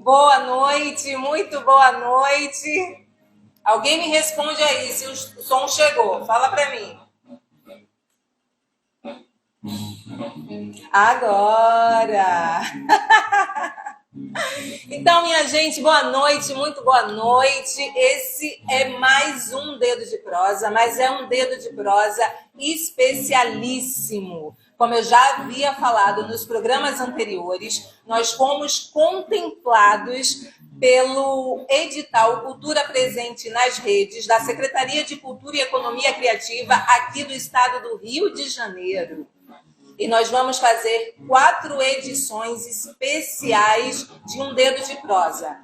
Boa noite, muito boa noite. Alguém me responde aí se o som chegou. Fala para mim. Agora. Então, minha gente, boa noite, muito boa noite. Esse é mais um Dedo de Prosa, mas é um Dedo de Prosa especialíssimo. Como eu já havia falado nos programas anteriores, nós fomos contemplados pelo edital Cultura Presente nas Redes da Secretaria de Cultura e Economia Criativa aqui do estado do Rio de Janeiro. E nós vamos fazer 4 edições especiais de Um Dedo de Prosa.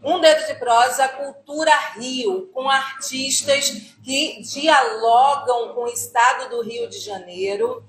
Um Dedo de Prosa Cultura Rio, com artistas que dialogam com o estado do Rio de Janeiro,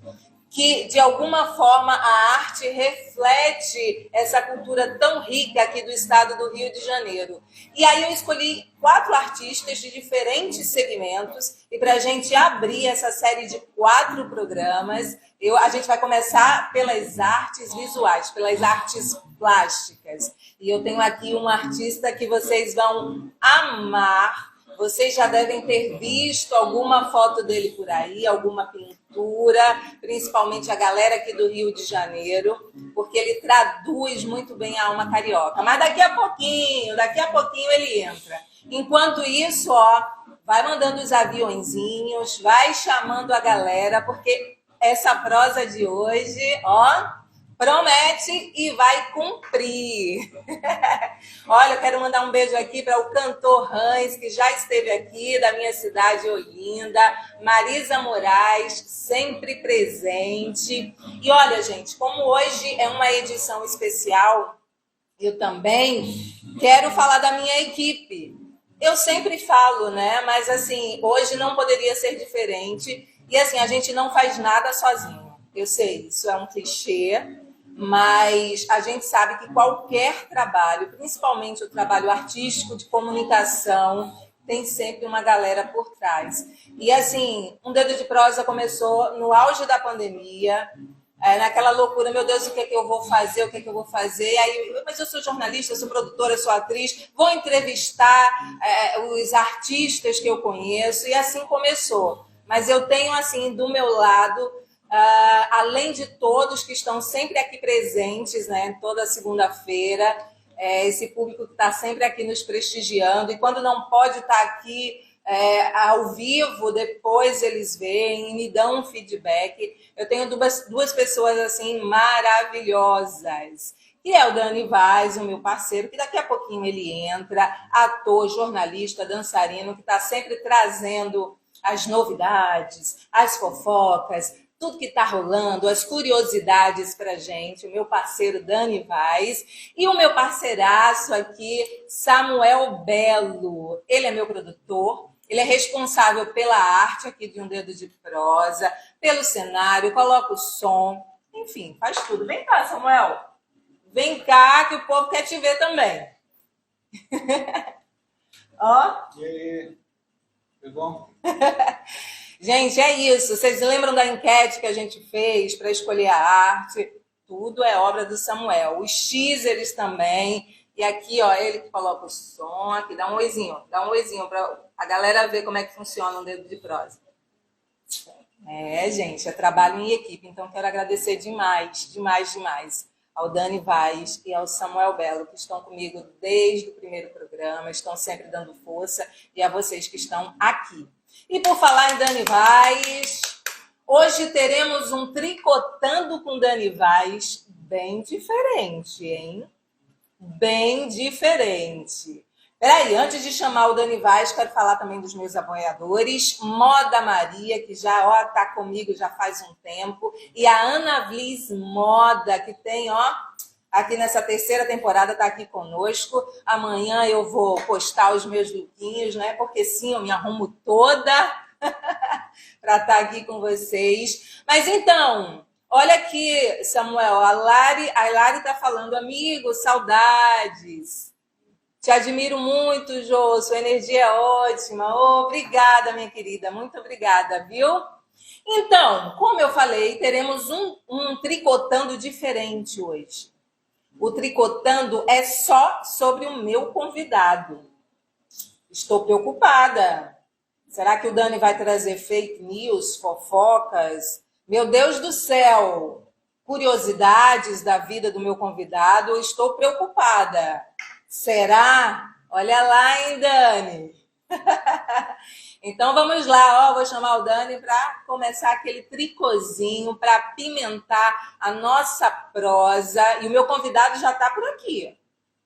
que, de alguma forma, a arte reflete essa cultura tão rica aqui do estado do Rio de Janeiro. E aí eu escolhi 4 artistas de diferentes segmentos, e para a gente abrir essa série de 4 programas, a gente vai começar pelas artes visuais, pelas artes plásticas. E eu tenho aqui um artista que vocês vão amar. Vocês já devem ter visto alguma foto dele por aí, alguma pintura, principalmente a galera aqui do Rio de Janeiro, porque ele traduz muito bem a alma carioca. Mas daqui a pouquinho ele entra. Enquanto isso, vai mandando os aviõezinhos, vai chamando a galera, porque essa prosa de hoje, promete e vai cumprir. Olha, eu quero mandar um beijo aqui para o cantor Hans, que já esteve aqui, da minha cidade, Olinda. Marisa Moraes, sempre presente. E olha, gente, como hoje é uma edição especial, eu também quero falar da minha equipe. Eu sempre falo, né? Mas assim, hoje não poderia ser diferente. E assim, a gente não faz nada sozinho. Eu sei, isso é um clichê, mas a gente sabe que qualquer trabalho, principalmente o trabalho artístico de comunicação, tem sempre uma galera por trás. E assim, Um Dedo de Prosa começou no auge da pandemia, naquela loucura, meu Deus, o que é que eu vou fazer, aí, mas eu sou jornalista, eu sou produtora, eu sou atriz, vou entrevistar os artistas que eu conheço, e assim começou. Mas eu tenho, assim, do meu lado, além de todos que estão sempre aqui presentes, né, toda segunda-feira, esse público que está sempre aqui nos prestigiando, e quando não pode estar aqui ao vivo, depois eles veem e me dão um feedback. Eu tenho duas pessoas assim maravilhosas, que é o Dani Vaz, o meu parceiro, que daqui a pouquinho ele entra, ator, jornalista, dançarino, que está sempre trazendo as novidades, as fofocas, tudo que está rolando, as curiosidades para a gente, o meu parceiro Dani Vaz e o meu parceiraço aqui, Samuel Belo. Ele é meu produtor, ele é responsável pela arte aqui de Um Dedo de Prosa, pelo cenário, coloca o som, enfim, faz tudo. Vem cá, Samuel. Vem cá que o povo quer te ver também. E aí? Tudo bom? Gente, é isso. Vocês lembram da enquete que a gente fez para escolher a arte? Tudo é obra do Samuel. Os teasers também. E aqui, ele que coloca o som. Aqui, dá um oizinho para a galera ver como é que funciona Um Dedo de Prosa. Gente, é trabalho em equipe. Então, quero agradecer demais ao Dani Vaz e ao Samuel Belo, que estão comigo desde o primeiro programa, estão sempre dando força, e a vocês que estão aqui. E por falar em Dani Vaz, hoje teremos um Tricotando com Dani Vaz bem diferente, hein? Bem diferente. Peraí, antes de chamar o Dani Vaz, quero falar também dos meus apoiadores. Moda Maria, que já está comigo já faz um tempo. E a Ana Vlies Moda, que tem, aqui nessa terceira temporada, está aqui conosco. Amanhã eu vou postar os meus lookinhos, né? Porque sim, eu me arrumo toda para estar aqui com vocês. Mas então, olha aqui, Samuel, a Lari está falando, amigo, saudades. Te admiro muito, Jô, sua energia é ótima. Obrigada, minha querida, muito obrigada, viu? Então, como eu falei, teremos um tricotando diferente hoje. O Tricotando é só sobre o meu convidado. Estou preocupada. Será que o Dani vai trazer fake news, fofocas? Meu Deus do céu! Curiosidades da vida do meu convidado. Eu estou preocupada. Será? Olha lá, hein, Dani? Então vamos lá, ó, vou chamar o Dani para começar aquele tricozinho para pimentar a nossa prosa. E o meu convidado já está por aqui.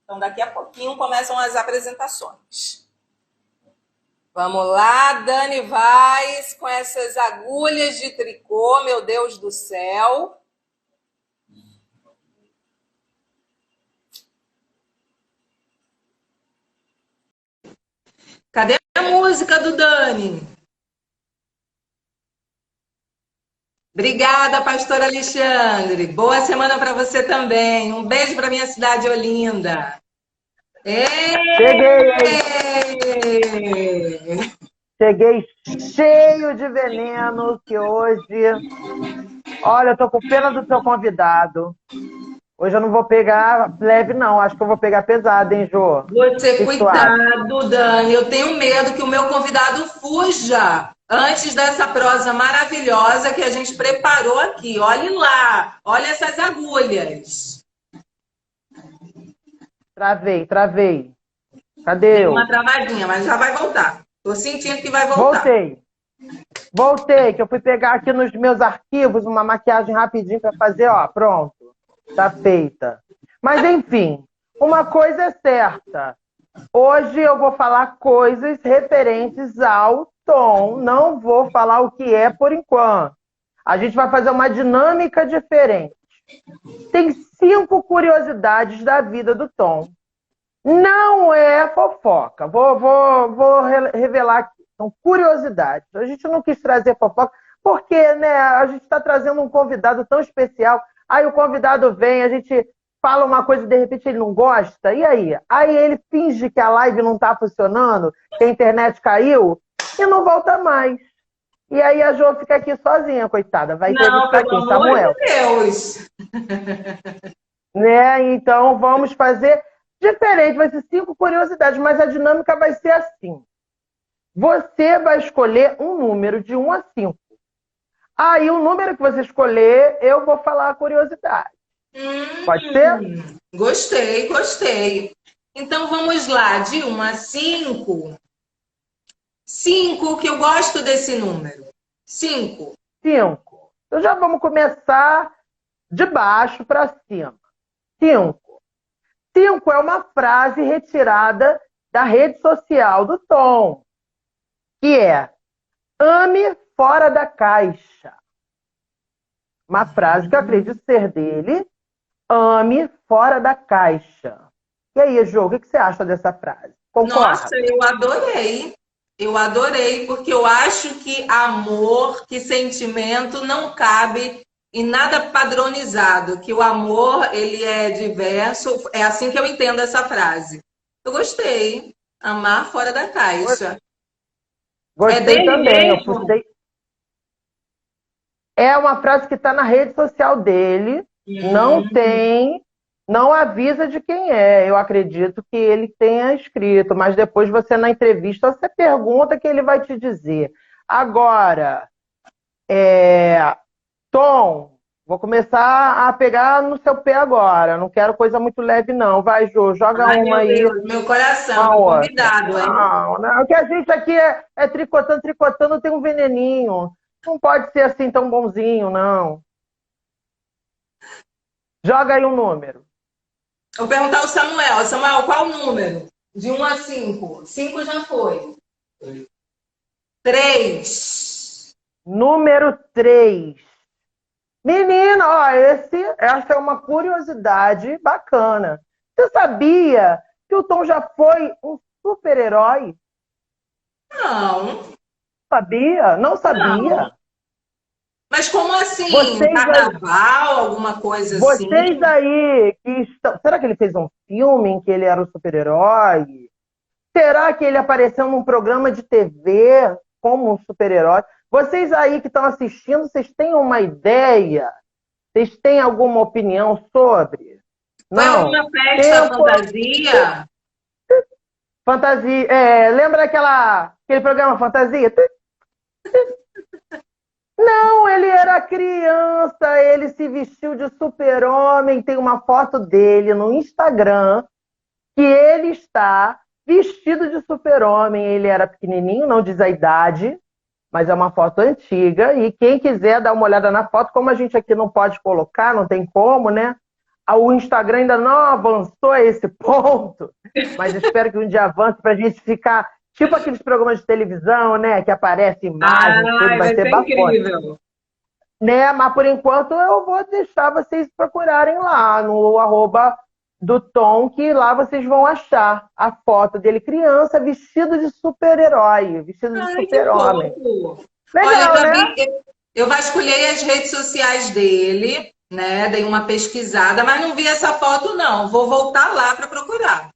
Então daqui a pouquinho começam as apresentações. Vamos lá, Dani Vaz, com essas agulhas de tricô, meu Deus do céu. Cadê a música do Dani? Obrigada, pastor Alexandre. Boa semana para você também. Um beijo para minha cidade, Olinda. Cheguei cheio de veneno, que hoje... Olha, eu tô com pena do seu convidado. Hoje eu não vou pegar leve, não. Acho que eu vou pegar pesado, hein, Jô? Você, cuidado, Dani. Eu tenho medo que o meu convidado fuja antes dessa prosa maravilhosa que a gente preparou aqui. Olhe lá. Olha essas agulhas. Travei. Cadê eu? Uma travadinha, mas já vai voltar. Tô sentindo que vai voltar. Voltei, que eu fui pegar aqui nos meus arquivos uma maquiagem rapidinho para fazer, ó, pronto. Tá feita. Mas, enfim, uma coisa é certa. Hoje eu vou falar coisas referentes ao tom. Não vou falar o que é por enquanto. A gente vai fazer uma dinâmica diferente. Tem 5 curiosidades da vida do Tom. Não é fofoca. Vou revelar aqui. São curiosidades. A gente não quis trazer fofoca, porque, né, a gente está trazendo um convidado tão especial. Aí o convidado vem, a gente fala uma coisa e de repente ele não gosta. E aí? Aí ele finge que a live não está funcionando, que a internet caiu e não volta mais. E aí a Jo fica aqui sozinha, coitada. Vai entrevistar quem? Samuel. Meu Deus! Né? Então vamos fazer diferente. Vai ser 5 curiosidades, mas a dinâmica vai ser assim. Você vai escolher um número de 1 a 5. Aí o número que você escolher, eu vou falar a curiosidade. Pode ser? Gostei. Então vamos lá, de 1 a 5. 5, que eu gosto desse número. 5. Então já vamos começar de baixo para cima. 5. 5 é uma frase retirada da rede social do Tom, que é: ame fora da caixa. Uma frase que eu acredito ser dele. Ame fora da caixa. E aí, Jô, o que você acha dessa frase? Concorda? Nossa, eu adorei, porque eu acho que amor, que sentimento não cabe em nada padronizado, que o amor, ele é diverso. É assim que eu entendo essa frase. Eu gostei. Amar fora da caixa. Gostei também. Eu gostei. É uma frase que está na rede social dele. Não avisa de quem é. Eu acredito que ele tenha escrito, mas depois você, na entrevista, você pergunta que ele vai te dizer. Agora, Tom, vou começar a pegar no seu pé agora. Não quero coisa muito leve, não. Vai, Jô, joga uma aí. Deus, meu coração, convidado, hein? Não, que a gente aqui é tricotando, tem um veneninho. Não pode ser assim tão bonzinho, não. Joga aí um número. Vou perguntar ao Samuel. Samuel, qual o número? De 1 a 5. 5 já foi. 3. Número 3. Menina, ó, essa é uma curiosidade bacana. Você sabia que o Tom já foi um super-herói? Não. Sabia? Não sabia? Não. Mas como assim? Carnaval, alguma coisa assim? Vocês aí que estão... Será que ele fez um filme em que ele era um super-herói? Será que ele apareceu num programa de TV como um super-herói? Vocês aí que estão assistindo, vocês têm uma ideia? Vocês têm alguma opinião sobre? Foi Não. alguma festa Tempo, fantasia? fantasia. Lembra aquele programa Fantasia? Não, ele era criança, ele se vestiu de super-homem. Tem uma foto dele no Instagram que ele está vestido de super-homem. Ele era pequenininho, não diz a idade, mas é uma foto antiga. E quem quiser dar uma olhada na foto, como a gente aqui não pode colocar, não tem como, né? O Instagram ainda não avançou a esse ponto, mas espero que um dia avance para a gente ficar tipo aqueles programas de televisão, né? Que aparece imagem, tudo, vai Vai ser ser bacana. incrível. Né? Mas por enquanto eu vou deixar vocês procurarem lá no @, do Tom, que lá vocês vão achar a foto dele criança vestido de super-herói, vestido de Ai, que super-homem. fofo. Olha, Legal, né? Gabi, eu vasculhei as redes sociais dele, né? Dei uma pesquisada, mas não vi essa foto, não. Vou voltar lá para procurar.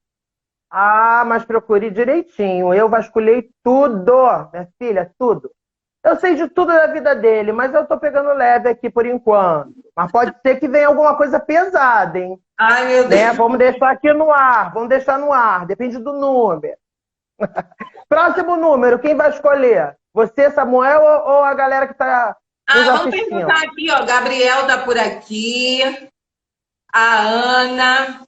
Ah, mas procure direitinho. Eu vasculhei tudo, minha filha, tudo. Eu sei de tudo da vida dele, mas eu tô pegando leve aqui por enquanto. Mas pode ser que venha alguma coisa pesada, hein? Ai, meu Né? Deus. Vamos deixar aqui no ar, vamos deixar no ar, depende do número. Próximo número, quem vai escolher? Você, Samuel, ou a galera que está nos Vamos assistindo? perguntar aqui, ó. Gabriel tá por aqui. A Ana.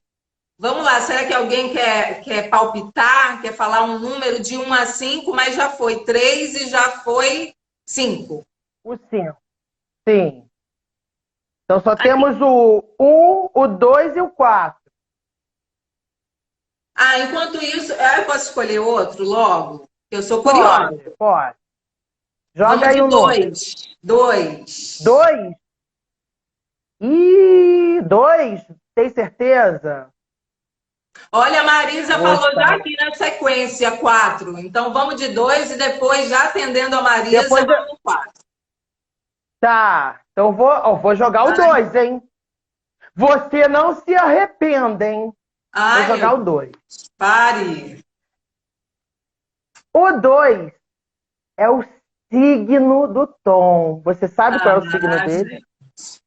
Vamos lá, será que alguém quer palpitar? Quer falar um número de 1 a 5, mas já foi 3 e já foi 5. O 5. Sim. Então só temos o 1, o 2 e o 4. Enquanto isso, eu posso escolher outro logo? Eu sou curiosa. Pode. Joga Vamos aí de o número. 2. 2? Ih, 2? Tem certeza? Olha, a Marisa Poxa. falou já aqui na sequência 4. Então vamos de 2 e depois, já atendendo a Marisa, vamos no 4. Tá. Então eu vou jogar o 2, hein? Você não se arrependa, hein? Vou jogar o 2. Pare. O 2 é o signo do Tom. Você sabe qual é o signo dele? Gente.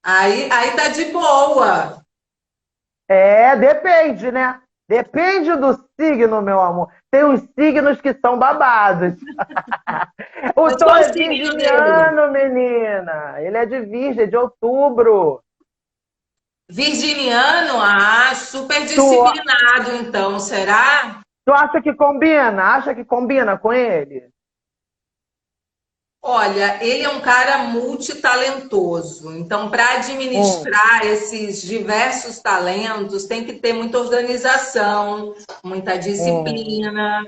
Aí tá de boa. Depende, né? Depende do signo, meu amor. Tem uns signos que são babados. O Tom é virginiano, menina. Ele é de Virgem, de outubro. Virginiano? Super disciplinado, então. Será? Tu acha que combina? Acha que combina com ele? Olha, ele é um cara multitalentoso. Então, para administrar esses diversos talentos, tem que ter muita organização, muita disciplina,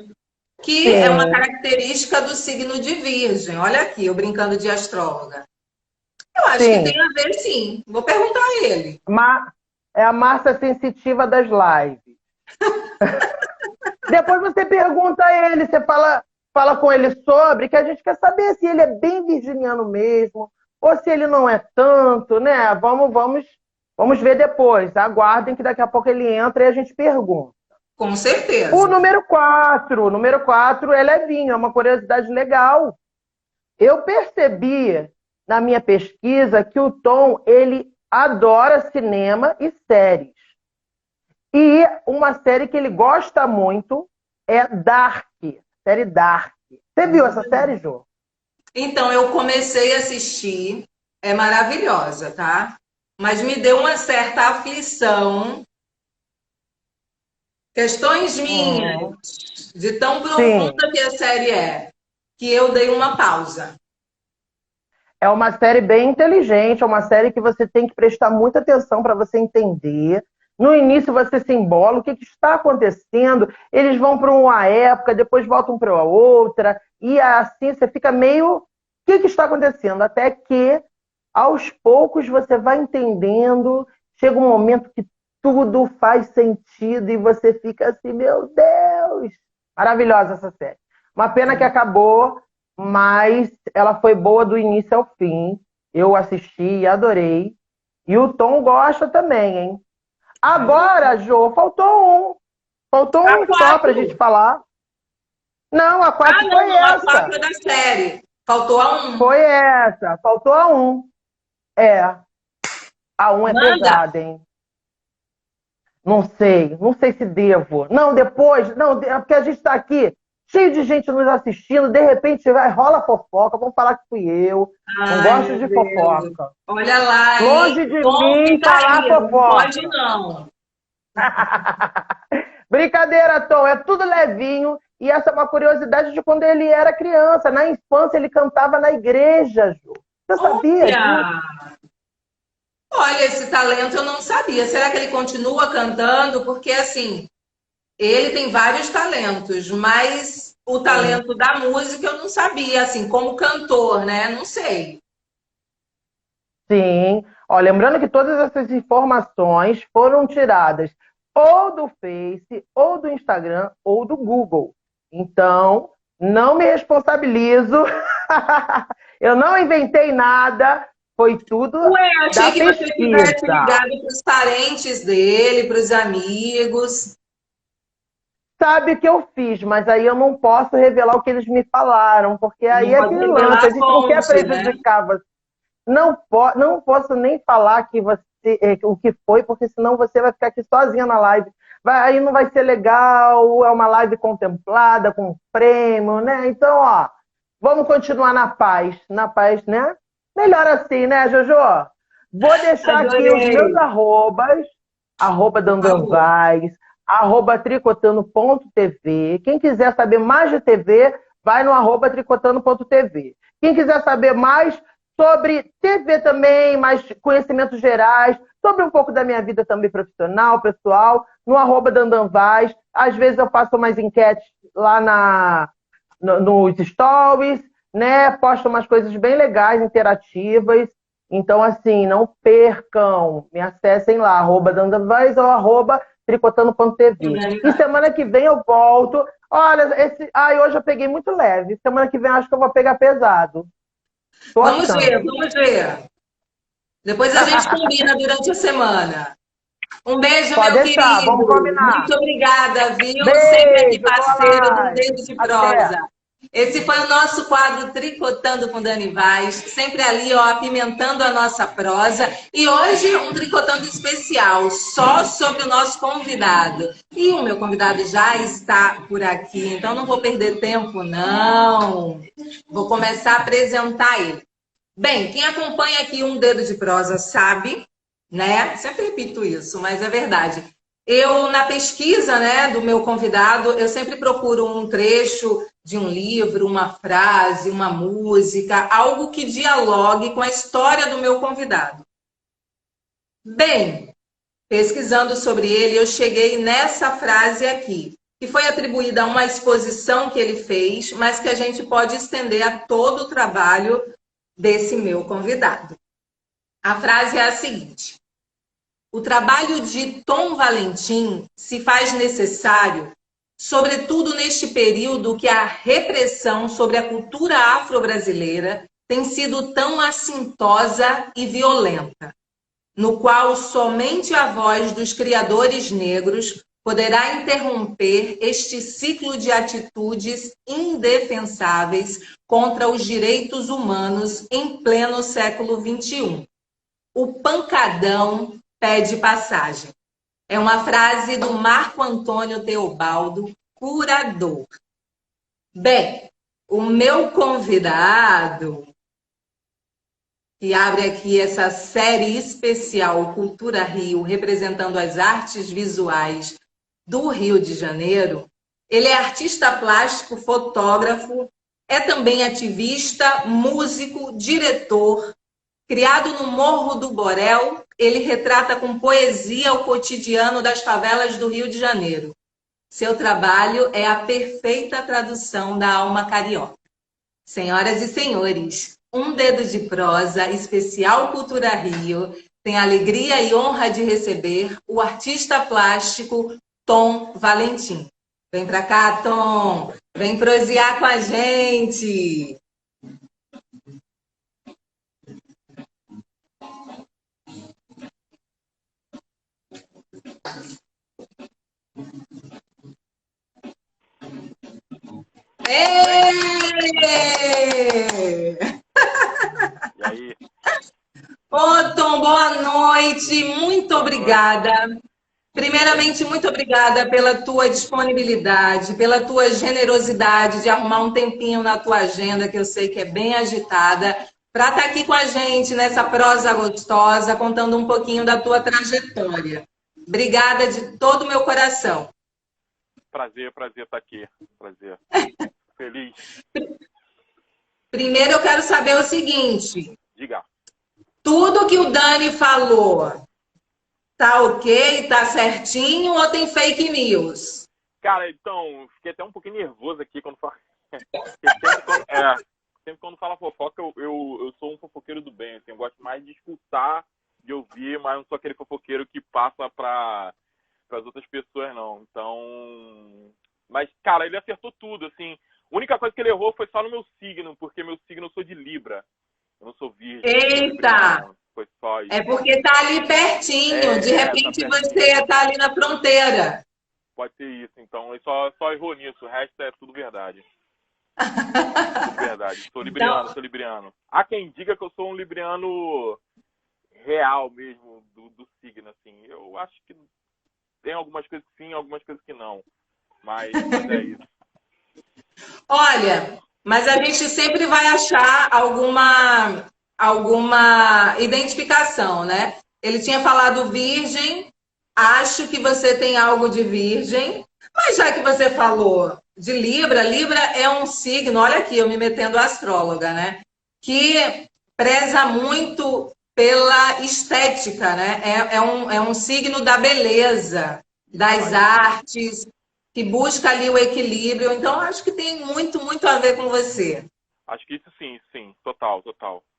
que é uma característica do signo de Virgem. Olha aqui, eu brincando de astróloga. Eu acho que tem a ver, sim. Vou perguntar a ele. É a Márcia sensitiva das lives. Depois você pergunta a ele, você fala com ele sobre, que a gente quer saber se ele é bem virginiano mesmo, ou se ele não é tanto, né? Vamos ver depois. Aguardem que daqui a pouco ele entra e a gente pergunta. Com certeza. O número 4 é levinho, é uma curiosidade legal. Eu percebi na minha pesquisa que o Tom, ele adora cinema e séries. E uma série que ele gosta muito é Dark. Série Dark. Você viu essa série, Jô? Então, eu comecei a assistir. É maravilhosa, tá? Mas me deu uma certa aflição. Questões minhas, de tão profunda que a série é, que eu dei uma pausa. É uma série bem inteligente, é uma série que você tem que prestar muita atenção para você entender. No início você se embola, o que está acontecendo? Eles vão para uma época, depois voltam para outra, e assim você fica meio... O que está acontecendo? Até que, aos poucos, você vai entendendo, chega um momento que tudo faz sentido e você fica assim, meu Deus! Maravilhosa essa série. Uma pena que acabou, mas ela foi boa do início ao fim. Eu assisti e adorei. E o Tom gosta também, hein? Agora, Jô, faltou um. Faltou um só pra gente falar. Não, a 4 foi essa. A 4 é da série. Faltou a 1. Foi essa. Faltou a 1. A 1 é pesada, hein? Não sei se devo. Não, depois, não, porque a gente está aqui cheio de gente nos assistindo, de repente vai, rola fofoca, vão falar que fui eu. Não Ai, gosto meu de Deus. fofoca. Olha lá, hein? Longe de Tom mim falar ficaria, não pode fofoca. não. Brincadeira, Tom, é tudo levinho. E essa é uma curiosidade de quando ele era criança. Na infância, ele cantava na igreja, Ju. Você sabia disso? Olha, olha, esse talento eu não sabia. Será que ele continua cantando? Porque, assim, ele tem vários talentos, mas o Sim. talento da música eu não sabia, assim, como cantor, né? Não sei. Sim. Ó, lembrando que todas essas informações foram tiradas ou do Face, ou do Instagram, ou do Google. Então, não me responsabilizo. Eu não inventei nada. Foi tudo Ué, achei da que você tivesse pesquisa. ligado para os parentes dele, para os amigos. Sabe que eu fiz, mas aí eu não posso revelar o que eles me falaram, porque aí Não é pode aquele revelar lance, a a gente não quer fonte, né? prejudicar você. Não posso nem falar que você, o que foi, porque senão você vai ficar aqui sozinha na live. Aí não vai ser legal, é uma live contemplada, com prêmio, né? Então, ó, vamos continuar na paz, né? Melhor assim, né, Jojo? Vou deixar aqui os meus Adorei. arrobas, arroba Por Dandan favor. Vaz, arroba tricotando.tv. Quem quiser saber mais de TV, vai no arroba tricotando.tv. Quem quiser saber mais sobre TV também, mais conhecimentos gerais, sobre um pouco da minha vida também profissional, pessoal, no arroba Dandan Vaz. Às vezes eu faço umas enquetes lá nos stories, né? Posto umas coisas bem legais, interativas. Então, assim, não percam. Me acessem lá, arroba Dandan Vaz ou arroba tricotando.tv. E semana que vem eu volto. Olha, hoje eu peguei muito leve. Semana que vem eu acho que eu vou pegar pesado. Tô Vamos ver, achando. vamos ver. Depois a gente combina durante a semana. Um beijo, Pode meu deixar, vamos querido. combinar. Muito obrigada, viu? Sempre aqui Beijo, boa parceiro do live. Dedo de Até. Prosa. Esse foi o nosso quadro Tricotando com Dani Vaz, sempre ali, ó, apimentando a nossa prosa. E hoje um tricotando especial, só sobre o nosso convidado. E o meu convidado já está por aqui, então não vou perder tempo, não. Vou começar a apresentar ele. Bem, quem acompanha aqui um Dedo de Prosa sabe, né? Sempre repito isso, mas é verdade. Eu, na pesquisa, né, do meu convidado, eu sempre procuro um trecho de um livro, uma frase, uma música, algo que dialogue com a história do meu convidado. Bem, pesquisando sobre ele, eu cheguei nessa frase aqui, que foi atribuída a uma exposição que ele fez, mas que a gente pode estender a todo o trabalho desse meu convidado. A frase é a seguinte: o trabalho de Tom Valentim se faz necessário, sobretudo neste período que a repressão sobre a cultura afro-brasileira tem sido tão assintosa e violenta, no qual somente a voz dos criadores negros poderá interromper este ciclo de atitudes indefensáveis contra os direitos humanos em pleno século XXI. O pancadão pede passagem. É uma frase do Marco Antônio Teobaldo, curador. Bem, o meu convidado, que abre aqui essa série especial Cultura Rio, representando as artes visuais do Rio de Janeiro, ele é artista plástico, fotógrafo, é também ativista, músico, diretor. Criado no Morro do Borel, ele retrata com poesia o cotidiano das favelas do Rio de Janeiro. Seu trabalho é a perfeita tradução da alma carioca. Senhoras e senhores, um Dedo de Prosa, especial Cultura Rio, tem a alegria e honra de receber o artista plástico Tom Valentim. Vem pra cá, Tom! Vem prosear com a gente! Ê! E aí? Ô, Tom, boa noite. Muito Boa noite. obrigada Primeiramente, muito obrigada pela tua disponibilidade, pela tua generosidade de arrumar um tempinho na tua agenda, que eu sei que é bem agitada, para estar aqui com a gente nessa prosa gostosa, contando um pouquinho da tua trajetória. Obrigada de todo o meu coração. Prazer estar aqui. Prazer. Feliz. Primeiro eu quero saber o seguinte. Diga. Tudo que o Dani falou, tá ok? Tá certinho ou tem fake news? Cara, então, fiquei até um pouquinho nervoso aqui quando fala. Sempre quando fala fofoca, eu sou um fofoqueiro do bem. Assim, eu gosto mais de escutar, de ouvir, mas não sou aquele fofoqueiro que passa para as outras pessoas, não. Então. Mas, cara, ele acertou tudo, assim. A única coisa que ele errou foi só no meu signo, porque meu signo eu sou de Libra. Eu não sou virgem. Eita! Foi só isso. É porque tá ali pertinho. De repente tá você tá ali na fronteira. Pode ser isso. Então, ele só errou nisso. O resto é tudo verdade. Tudo verdade. Sou libriano, Então... sou libriano. Há quem diga que eu sou um libriano real mesmo, do signo, assim. Eu acho que tem algumas coisas que sim, algumas coisas que não. Mas é isso. Olha, mas a gente sempre vai achar alguma identificação, né? Ele tinha falado virgem, acho que você tem algo de virgem, mas já que você falou de Libra, Libra é um signo, olha aqui, eu me metendo astróloga, né? Que preza muito pela estética, né? É um signo da beleza, das artes, que busca ali o equilíbrio. Então, acho que tem muito, muito a ver com você. Acho que isso sim, total.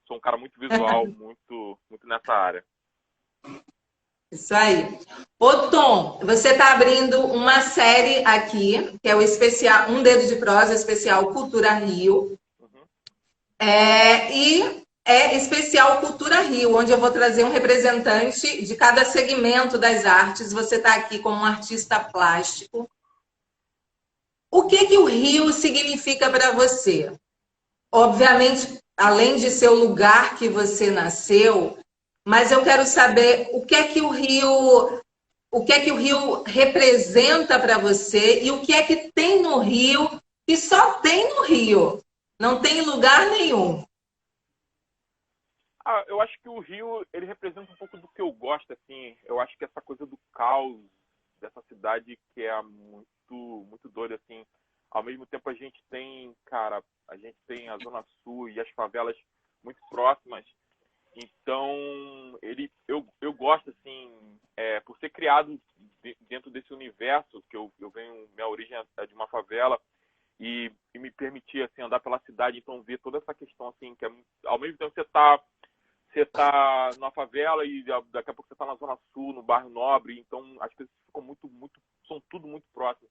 Sou um cara muito visual, muito nessa área. Isso aí. Ô, Tom, você está abrindo uma série aqui, que é o especial, Um Dedo de Prosa, especial Cultura Rio. Uhum. E é especial Cultura Rio, onde eu vou trazer um representante de cada segmento das artes. Você está aqui como um artista plástico. O que o Rio significa para você? Obviamente, além de ser o lugar que você nasceu, mas eu quero saber o que é que o Rio representa para você e o que é que tem no Rio que só tem no Rio, não tem em lugar nenhum. Eu acho que o Rio, ele representa um pouco do que eu gosto, assim. Eu acho que essa coisa do caos dessa cidade que é muito doida, assim. Ao mesmo tempo a gente tem a Zona Sul e as favelas muito próximas. Então, eu gosto, assim, por ser criado dentro desse universo, que eu venho, minha origem é de uma favela, e me permitir, assim, andar pela cidade, então ver toda essa questão, assim, que ao mesmo tempo você tá numa favela e daqui a pouco você tá na Zona Sul, no bairro Nobre, então as coisas ficam são tudo muito próximas.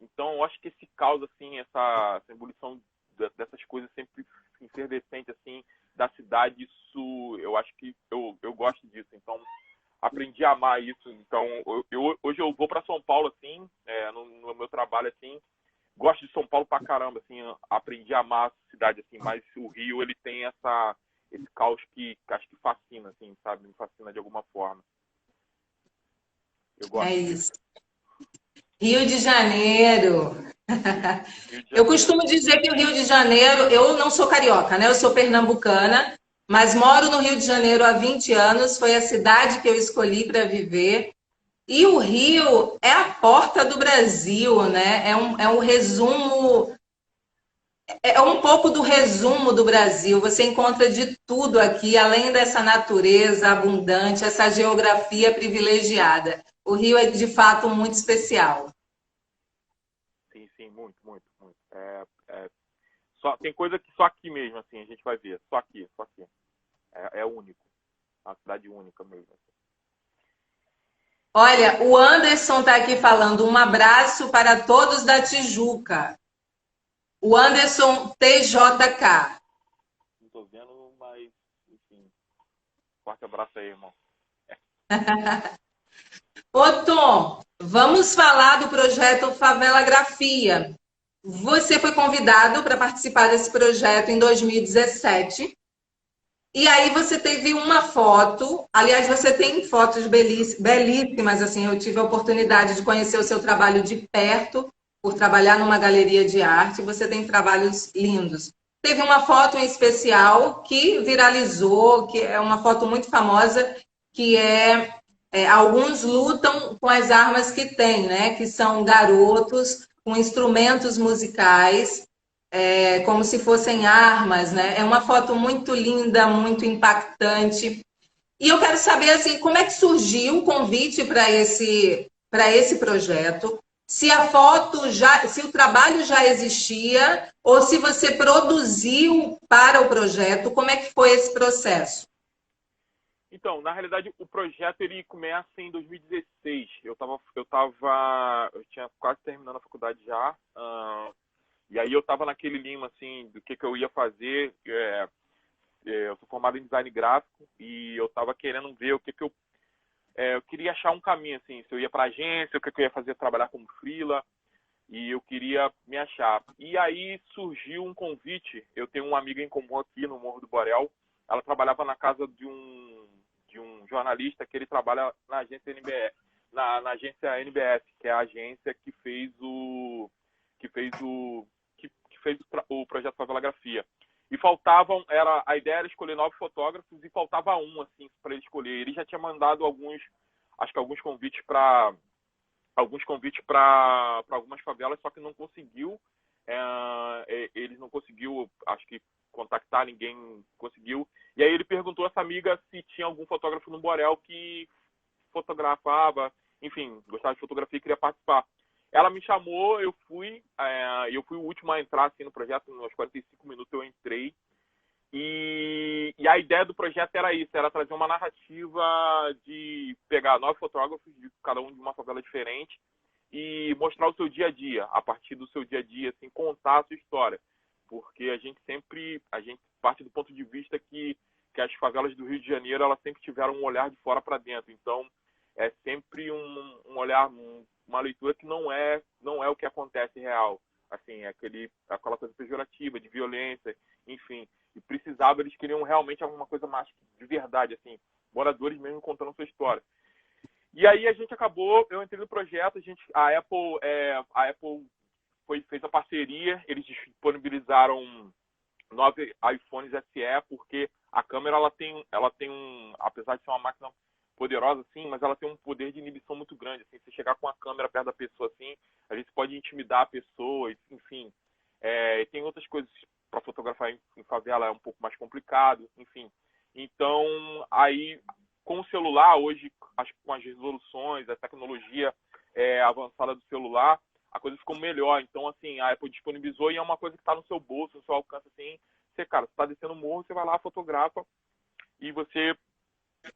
Então, eu acho que esse caos, assim, essa ebulição dessas coisas sempre efervescente, assim, da cidade, isso, eu acho que eu gosto disso. Então, aprendi a amar isso. Então, hoje eu vou para São Paulo, assim, no meu trabalho, assim, gosto de São Paulo pra caramba, assim, aprendi a amar a cidade, assim, mas o Rio, ele tem esse caos que acho que fascina, assim, sabe? Me fascina de alguma forma. Eu gosto disso. Rio de Janeiro. Eu costumo dizer que o Rio de Janeiro, eu não sou carioca, né? Eu sou pernambucana, mas moro no Rio de Janeiro há 20 anos, foi a cidade que eu escolhi para viver. E o Rio é a porta do Brasil, né? É um resumo, é um pouco do resumo do Brasil. Você encontra de tudo aqui, além dessa natureza abundante, essa geografia privilegiada. O Rio é, de fato, muito especial. Sim, muito. Tem coisa que só aqui mesmo, assim, a gente vai ver. Só aqui. É único. É uma cidade única mesmo. Olha, o Anderson está aqui falando um abraço para todos da Tijuca. O Anderson TJK. Não tô vendo, mas, enfim. Forte abraço aí, irmão. Ô, Tom, vamos falar do projeto Favelagrafia. Você foi convidado para participar desse projeto em 2017. E aí você teve uma foto, aliás, você tem fotos belíssimas, assim, eu tive a oportunidade de conhecer o seu trabalho de perto, por trabalhar numa galeria de arte, você tem trabalhos lindos. Teve uma foto em especial que viralizou, que é uma foto muito famosa, que alguns lutam com as armas que têm, né? Que são garotos com instrumentos musicais como se fossem armas, né? É uma foto muito linda, muito impactante. E eu quero saber assim, como é que surgiu o convite para esse projeto? Se a foto já, se o trabalho já existia ou se você produziu para o projeto, como é que foi esse processo? Então, na realidade, o projeto ele começa em 2016. Eu tinha quase terminando a faculdade já. E aí eu estava naquele lima, assim, do que eu ia fazer. Eu sou formado em design gráfico e eu estava querendo ver o que eu queria achar um caminho, assim, se eu ia para agência, o que eu ia fazer, trabalhar como freela, e eu queria me achar. E aí surgiu um convite. Eu tenho uma amiga em comum aqui no Morro do Borel. Ela trabalhava na casa de um jornalista que ele trabalha na agência NBS, na agência NBS, que é a agência que fez o projeto Favelagrafia. E a ideia era escolher 9 fotógrafos e faltava um, assim, para ele escolher. Ele já tinha mandado alguns convites para algumas favelas, só que não conseguiu. Ele não conseguiu, acho que, contactar ninguém, conseguiu. E aí ele perguntou a essa amiga se tinha algum fotógrafo no Borel que fotografava, enfim, gostava de fotografia e queria participar. Ela me chamou, eu fui o último a entrar assim, no projeto, nos 45 minutos eu entrei. E a ideia do projeto era isso, era trazer uma narrativa de pegar 9 fotógrafos, de cada um de uma favela diferente, e mostrar o seu dia a dia, a partir do seu dia a dia, assim, contar a sua história. Porque a gente parte do ponto de vista que as favelas do Rio de Janeiro, elas sempre tiveram um olhar de fora para dentro. Então, é sempre um olhar, uma leitura que não é o que acontece real. Assim, aquela coisa pejorativa, de violência, enfim. E eles queriam realmente alguma coisa mais de verdade, assim, moradores mesmo contando sua história. E aí eu entrei no projeto, a Apple fez a parceria, eles disponibilizaram 9 iPhones SE, porque a câmera apesar de ser uma máquina poderosa, assim, mas ela tem um poder de inibição muito grande. Assim, se chegar com a câmera perto da pessoa, assim, a gente pode intimidar a pessoa, enfim. Tem outras coisas para fotografar em favela, é um pouco mais complicado, enfim. Então, aí, com o celular, hoje, acho que com as resoluções, a tecnologia avançada do celular, a coisa ficou melhor. Então, assim, a Apple disponibilizou e é uma coisa que está no seu bolso, no seu alcance, assim. Você está descendo o morro, você vai lá, fotografa e você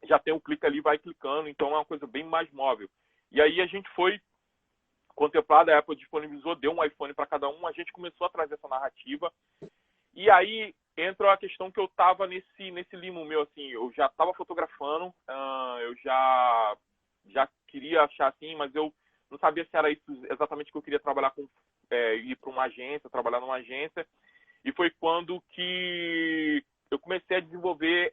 já tem um clique ali, vai clicando. Então, é uma coisa bem mais móvel. E aí a gente foi contemplado, a Apple disponibilizou, deu um iPhone para cada um, a gente começou a trazer essa narrativa. E aí entra a questão que eu estava nesse limo meu, assim, eu já estava fotografando, eu já queria achar assim, mas eu não sabia se era isso exatamente que eu queria trabalhar ir para uma agência, trabalhar numa agência. E foi quando que eu comecei a desenvolver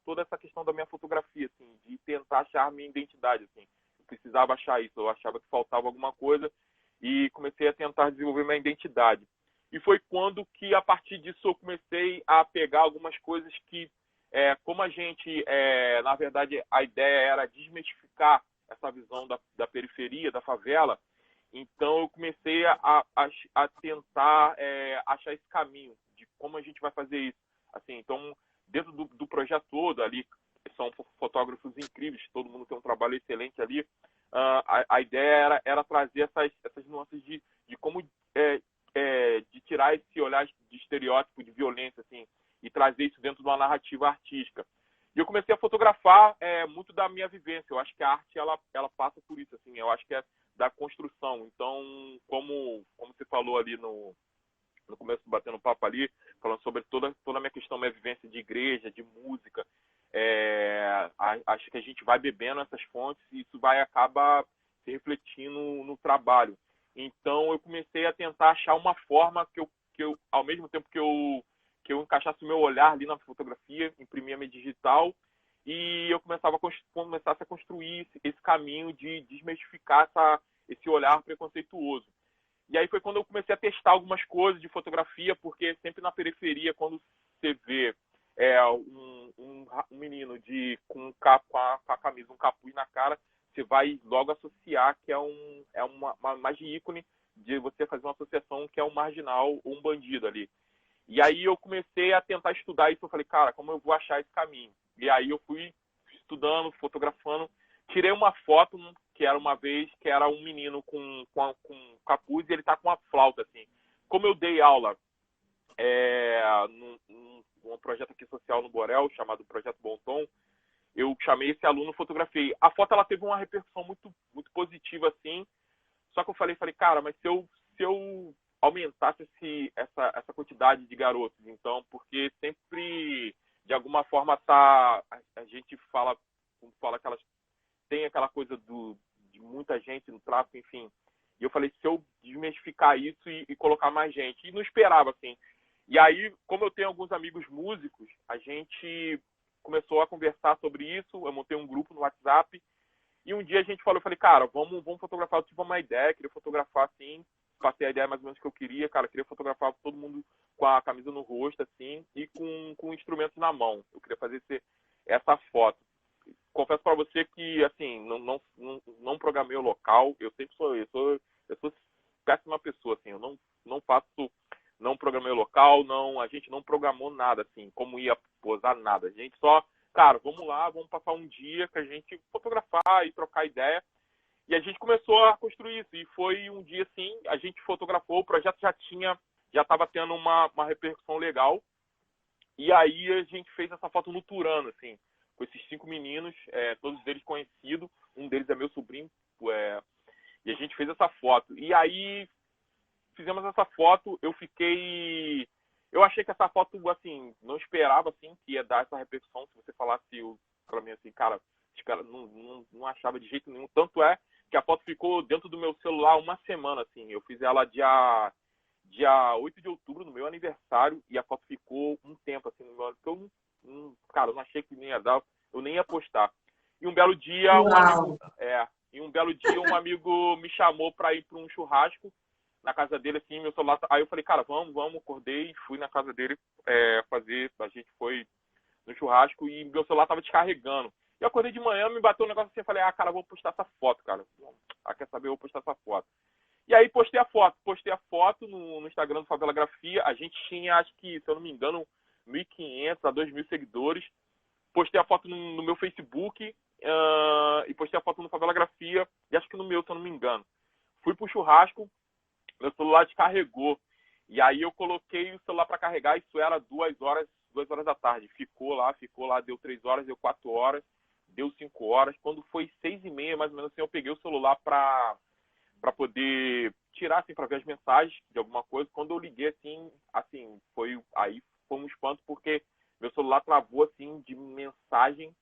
toda essa questão da minha fotografia, assim, de tentar achar a minha identidade, assim. Eu precisava achar isso, eu achava que faltava alguma coisa e comecei a tentar desenvolver minha identidade. E foi quando que, a partir disso, eu comecei a pegar algumas coisas que, como a gente, na verdade, a ideia era desmistificar essa visão da periferia, da favela, então eu comecei a tentar achar esse caminho de como a gente vai fazer isso. Assim, então, dentro do projeto todo ali, são fotógrafos incríveis, todo mundo tem um trabalho excelente ali, a ideia era trazer essas nuances de como de tirar esse olhar de estereótipo de violência, assim, e trazer isso dentro de uma narrativa artística. E eu comecei a fotografar muito da minha vivência. Eu acho que a arte ela passa por isso, assim. Eu acho que é da construção. Então, como você falou ali no começo, batendo papo ali, falando sobre toda a minha questão, minha vivência de igreja, de música, acho que a gente vai bebendo essas fontes e isso vai acabar se refletindo no trabalho. Então, eu comecei a tentar achar uma forma que eu ao mesmo tempo que eu que eu encaixasse o meu olhar ali na fotografia, imprimia minha digital e eu começasse a construir esse caminho de desmistificar esse olhar preconceituoso. E aí foi quando eu comecei a testar algumas coisas de fotografia, porque sempre na periferia, quando você vê um menino com a camisa, um capuz na cara, você vai logo associar que é uma imagem ícone de você fazer uma associação que é um marginal ou um bandido ali. E aí eu comecei a tentar estudar isso, eu falei, cara, como eu vou achar esse caminho? E aí eu fui estudando, fotografando, tirei uma foto que era uma vez, que era um menino com capuz e ele tá com uma flauta, assim. Como eu dei aula num projeto aqui social no Borel, chamado Projeto Bom Tom, eu chamei esse aluno, fotografei. A foto, ela teve uma repercussão muito, muito positiva, assim, só que eu falei, cara, mas se eu aumentasse essa quantidade de garotos, então, porque sempre, de alguma forma, a gente fala que elas tem aquela coisa de muita gente no tráfico, enfim. E eu falei, se eu desmistificar isso e colocar mais gente. E não esperava, assim. E aí, como eu tenho alguns amigos músicos, a gente começou a conversar sobre isso. Eu montei um grupo no WhatsApp. E um dia a gente falou, eu falei, cara, vamos fotografar. Eu tive uma ideia, queria fotografar, assim. Passei a ideia mais ou menos que eu queria, cara. Queria fotografar todo mundo com a camisa no rosto, assim, e com instrumentos na mão. Eu queria fazer essa foto. Confesso para você que, assim, não programei o local. Eu sempre eu sou péssima pessoa, assim. Eu não programei o local, a gente não programou nada, assim, como ia posar nada. A gente só, cara, vamos lá, vamos passar um dia que a gente fotografar e trocar ideia. E a gente começou a construir isso. E foi um dia, assim, a gente fotografou, o projeto já estava tendo uma repercussão legal. E aí a gente fez essa foto no Turano, assim, com esses 5 meninos, todos eles conhecidos, um deles é meu sobrinho, e a gente fez essa foto. E aí fizemos essa foto, eu achei que essa foto, assim, não esperava, assim, que ia dar essa repercussão. Se você falasse pra mim, assim, cara, não achava de jeito nenhum. Tanto é que a foto ficou dentro do meu celular uma semana, assim. Eu fiz ela dia 8 de outubro, no meu aniversário, e a foto ficou um tempo, assim, no meu, porque eu não achei que nem ia dar, eu nem ia postar. E um belo dia, um amigo me chamou para ir para um churrasco na casa dele, assim, meu celular. Aí eu falei, cara, vamos, acordei, fui na casa dele a gente foi no churrasco e meu celular tava descarregando. E eu acordei de manhã, me bateu um negócio assim, eu falei, cara, vou postar essa foto, cara. Quer saber, eu vou postar essa foto. E aí postei a foto no Instagram do Favela Grafia. A gente tinha, acho que, se eu não me engano, 1.500 a 2.000 seguidores. Postei a foto no meu Facebook e postei a foto no Favela Grafia, e acho que no meu, se eu não me engano. Fui pro churrasco, meu celular descarregou. E aí eu coloquei o celular para carregar, isso era 2 horas da tarde. Ficou lá, deu 3 horas, deu 4 horas, deu 5 horas. Quando foi 6h30, mais ou menos assim, eu peguei o celular para poder tirar, assim, para ver as mensagens de alguma coisa. Quando eu liguei, assim, foi um espanto, porque meu celular travou, assim, de mensagem.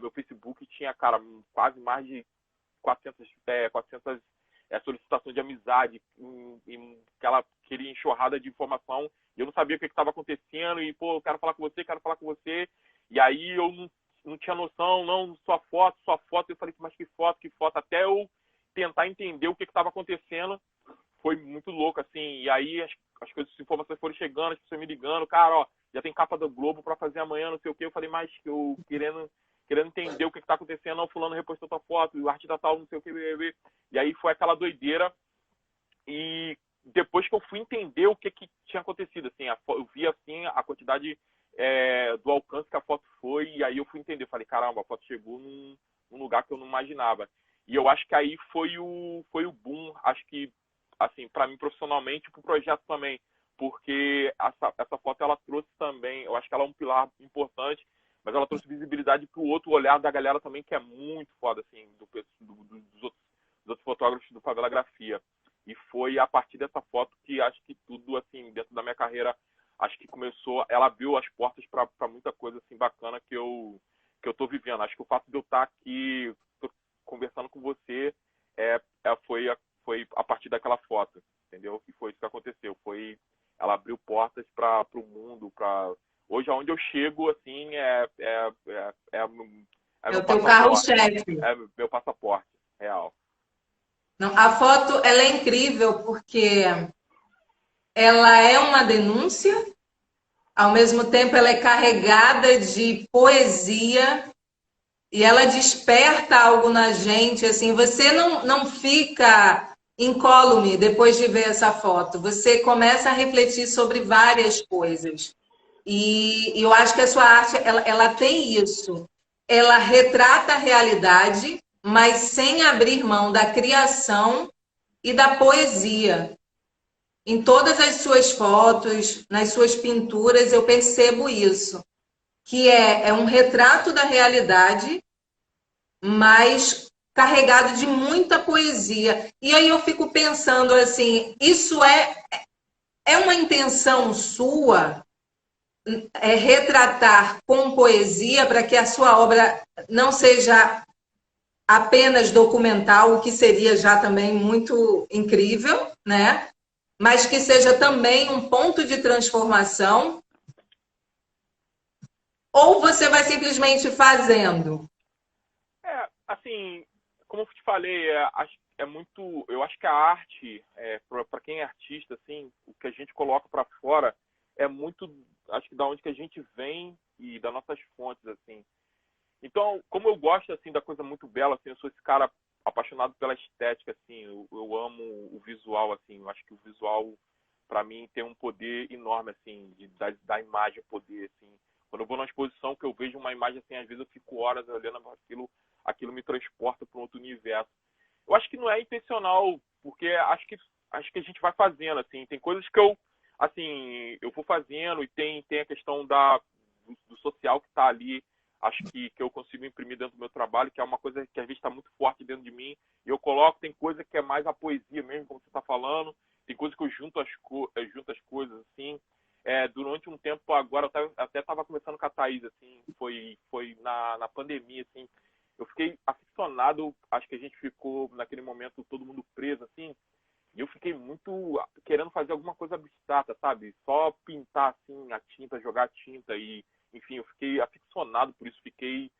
Meu Facebook tinha, cara, quase mais de 400 solicitações de amizade, aquela enxurrada de informação, e eu não sabia o que estava acontecendo, e, pô, eu quero falar com você, e aí eu não tinha noção, não, sua foto, eu falei, mas que foto, até eu tentar entender o que estava acontecendo. Foi muito louco, assim. E aí as informações foram chegando, as pessoas me ligando, cara, ó, já tem capa do Globo para fazer amanhã, não sei o quê. Eu falei, mas eu querendo entender o que está acontecendo, não, fulano repostou tua foto, o artista tal, não sei o quê. E aí foi aquela doideira. E depois que eu fui entender o que tinha acontecido, assim, eu vi, assim, a quantidade do alcance que a foto foi, e aí eu fui entender. Falei, caramba, a foto chegou num lugar que eu não imaginava. E eu acho que aí foi o boom, acho que, assim, para mim profissionalmente, para o projeto também, porque essa foto ela trouxe também, eu acho que ela é um pilar importante, mas ela trouxe visibilidade para o outro olhar da galera também, que é muito foda, assim, dos outros fotógrafos do Favela Grafia. E foi a partir dessa foto que acho que tudo, assim, dentro da minha carreira, acho que começou, ela abriu as portas para muita coisa, assim, bacana que eu tô vivendo. Acho que o fato de eu estar aqui conversando com você foi a partir daquela foto, entendeu? E foi isso que aconteceu. Foi ela abriu portas para o mundo, para hoje aonde eu chego, assim, é É meu o teu passaporte, carro-chefe. é meu passaporte real. Não, a foto, ela é incrível porque ela é uma denúncia, ao mesmo tempo ela é carregada de poesia e ela desperta algo na gente, assim, você não fica incólume depois de ver essa foto, você começa a refletir sobre várias coisas. E eu acho que a sua arte, ela tem isso. Ela retrata a realidade, mas sem abrir mão da criação e da poesia. Em todas as suas fotos, nas suas pinturas, eu percebo isso, que é um retrato da realidade, mas carregado de muita poesia. E aí eu fico pensando assim, isso é uma intenção sua, retratar com poesia para que a sua obra não seja apenas documental, o que seria já também muito incrível, né? Mas que seja também um ponto de transformação, ou você vai simplesmente fazendo? Assim, como eu te falei, eu acho que a arte, para quem é artista, assim, o que a gente coloca para fora é muito, acho que da onde que a gente vem e das nossas fontes, assim. Então, como eu gosto, assim, da coisa muito bela, assim, eu sou esse cara apaixonado pela estética, assim, eu amo o visual, assim, eu acho que o visual, para mim, tem um poder enorme, assim, da imagem poder, assim. Quando eu vou numa exposição que eu vejo uma imagem, assim, às vezes eu fico horas olhando aquilo me transporta para um outro universo. Eu acho que não é intencional, porque acho que a gente vai fazendo, assim, tem coisas que eu vou fazendo e tem a questão do social que está ali, acho que eu consigo imprimir dentro do meu trabalho, que é uma coisa que às vezes está muito forte dentro de mim, e eu coloco, tem coisa que é mais a poesia mesmo, como você está falando, tem coisa que eu junto as coisas, assim. Durante um tempo agora, eu até estava conversando com a Thaís, assim, foi na pandemia, assim, eu fiquei aficionado, acho que a gente ficou naquele momento todo mundo preso, assim, e eu fiquei muito querendo fazer alguma coisa abstrata, sabe? Só pintar, assim, a tinta, jogar a tinta e, enfim, eu fiquei aficionado por isso, fiquei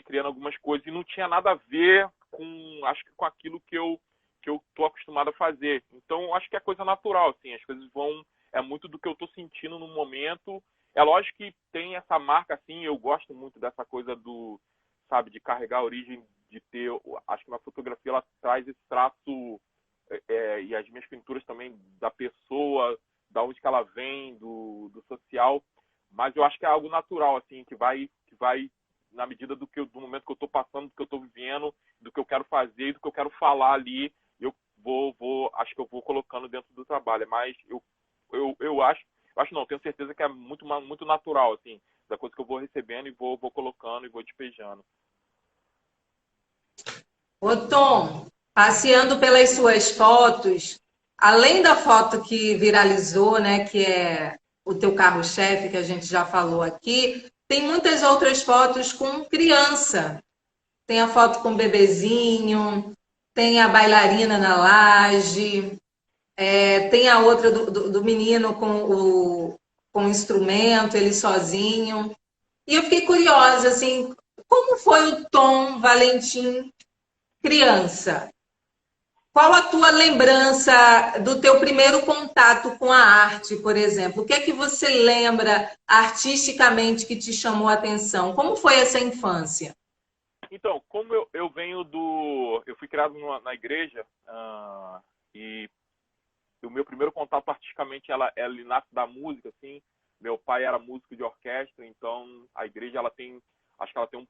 criando algumas coisas e não tinha nada a ver acho que com aquilo que eu tô acostumado a fazer. Então, acho que é coisa natural, assim, as coisas é muito do que eu tô sentindo no momento. É lógico que tem essa marca, assim, eu gosto muito dessa coisa sabe, de carregar a origem, de ter, acho que na fotografia ela traz esse traço, e as minhas pinturas também, da pessoa, da onde que ela vem, do social, mas eu acho que é algo natural, assim, que vai na medida do momento que eu estou passando, do que eu estou vivendo, do que eu quero fazer e do que eu quero falar ali, eu acho que eu vou colocando dentro do trabalho, mas eu acho não, tenho certeza que é muito, muito natural, assim, da coisa que eu vou recebendo e vou colocando e vou despejando. Ô Tom, passeando pelas suas fotos, além da foto que viralizou, né, que é o teu carro-chefe, que a gente já falou aqui, tem muitas outras fotos com criança. Tem a foto com o bebezinho, tem a bailarina na laje, tem a outra do menino com o instrumento, ele sozinho. E eu fiquei curiosa, assim, como foi o Tom Valentim criança? Qual a tua lembrança do teu primeiro contato com a arte, por exemplo? O que é que você lembra artisticamente que te chamou a atenção? Como foi essa infância? Então, como eu venho eu fui criado na igreja, e o meu primeiro contato artisticamente ele nasce da música, assim. Meu pai era músico de orquestra, então a igreja acho que ela tem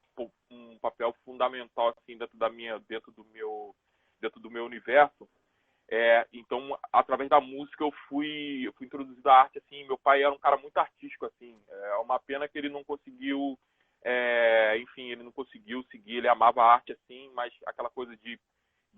um papel fundamental, assim, dentro do meu universo. Então, através da música eu fui introduzido à arte, assim. Meu pai era um cara muito artístico, assim. É uma pena que ele não conseguiu, enfim, ele não conseguiu seguir. Ele amava a arte, assim, mas aquela coisa de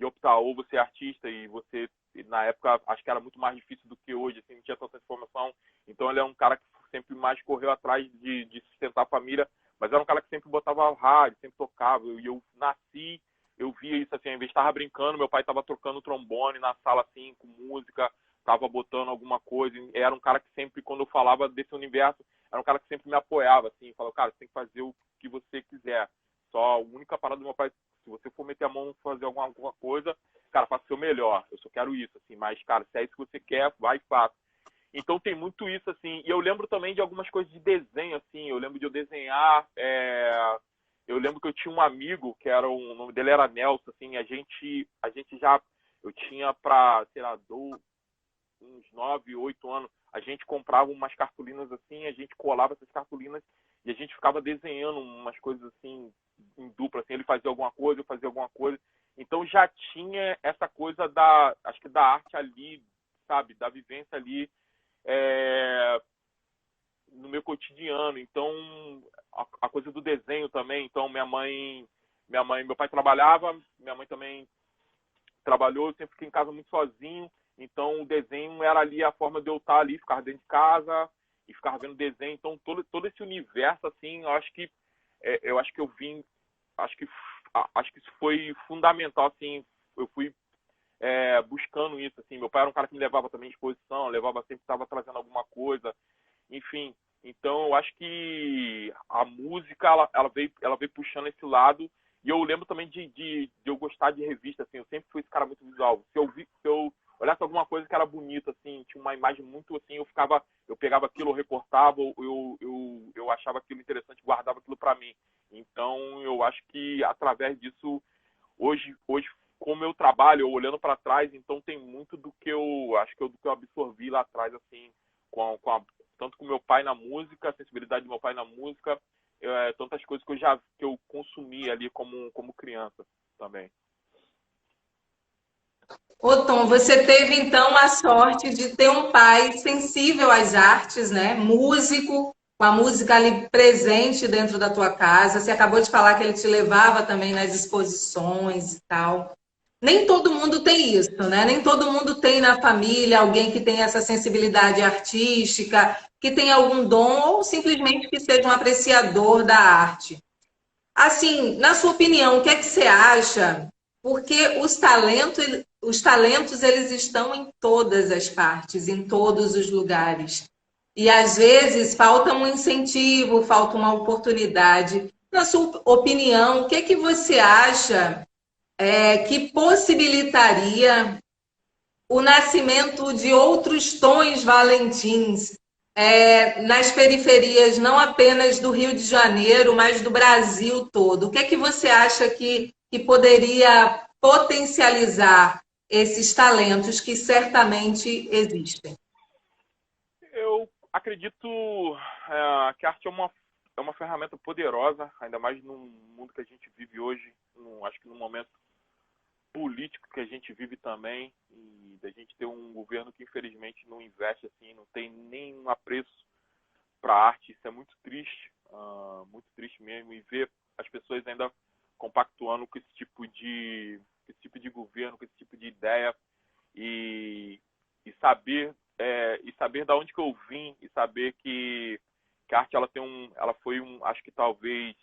optar ou você é artista e você, na época, acho que era muito mais difícil do que hoje, assim, não tinha tanta informação. Então ele é um cara que sempre mais correu atrás de sustentar a família, mas era um cara que sempre botava rádio, sempre tocava. E eu nasci, eu via isso, assim, ao invés de estar brincando, meu pai estava tocando trombone na sala, assim, com música, estava botando alguma coisa. Era um cara que sempre, quando eu falava desse universo, era um cara que sempre me apoiava, assim, falou, cara, você tem que fazer o que você quiser. Só a única parada do meu pai, se você for meter a mão fazer alguma coisa, cara, faça o seu melhor. Eu só quero isso, assim, mas, cara, se é isso que você quer, vai e faça. Então tem muito isso, assim. E eu lembro também de algumas coisas de desenho, assim. Eu lembro de eu desenhar. Eu lembro que eu tinha um amigo, que era o nome dele era Nelson, assim. A gente já. Eu tinha pra, sei lá, uns 9, 8 anos. A gente comprava umas cartolinas assim, a gente colava essas cartolinas e a gente ficava desenhando umas coisas assim, em dupla, assim. Ele fazia alguma coisa, eu fazia alguma coisa. Então já tinha essa coisa acho que da arte ali, sabe? Da vivência ali. No meu cotidiano. Então a coisa do desenho também. Então meu pai trabalhava, minha mãe também trabalhou, eu sempre fiquei em casa muito sozinho. Então o desenho era ali a forma de eu estar ali, ficar dentro de casa e ficar vendo desenho. Então todo esse universo assim, eu acho que eu vim, acho que isso foi fundamental, assim. Eu fui buscando isso, assim. Meu pai era um cara que me levava também em exposição, sempre estava trazendo alguma coisa, enfim. Então eu acho que a música ela veio puxando esse lado. E eu lembro também de eu gostar de revista, assim. Eu sempre fui esse cara muito visual. Se eu olhasse alguma coisa que era bonita, assim, tinha uma imagem muito assim, eu pegava aquilo, eu recortava, eu achava aquilo interessante, guardava aquilo para mim. Então eu acho que através disso hoje como eu trabalho, eu olhando para trás, então tem muito do que eu acho que do que eu absorvi lá atrás, assim, tanto com meu pai na música, a sensibilidade do meu pai na música, tantas coisas que eu consumi ali como criança também. Ô Tom, você teve então a sorte de ter um pai sensível às artes, né? Músico, com a música ali presente dentro da tua casa. Você acabou de falar que ele te levava também nas exposições e tal. Nem todo mundo tem isso, né? Nem todo mundo tem na família alguém que tem essa sensibilidade artística, que tem algum dom ou simplesmente que seja um apreciador da arte. Assim, na sua opinião, o que é que você acha? Porque os talentos eles estão em todas as partes, em todos os lugares. E às vezes falta um incentivo, falta uma oportunidade. Na sua opinião, o que é que você acha que possibilitaria o nascimento de outros Tons Valentins nas periferias, não apenas do Rio de Janeiro, mas do Brasil todo? O que é que você acha que poderia potencializar esses talentos que certamente existem? Eu acredito que a arte é uma ferramenta poderosa, ainda mais no mundo que a gente vive hoje, acho que no momento político que a gente vive também, e da gente ter um governo que infelizmente não investe, assim, não tem nenhum apreço para a arte. Isso é muito triste mesmo, e ver as pessoas ainda compactuando com esse tipo de governo, com esse tipo de ideia, e saber da onde que eu vim, e saber que a arte ela foi acho que talvez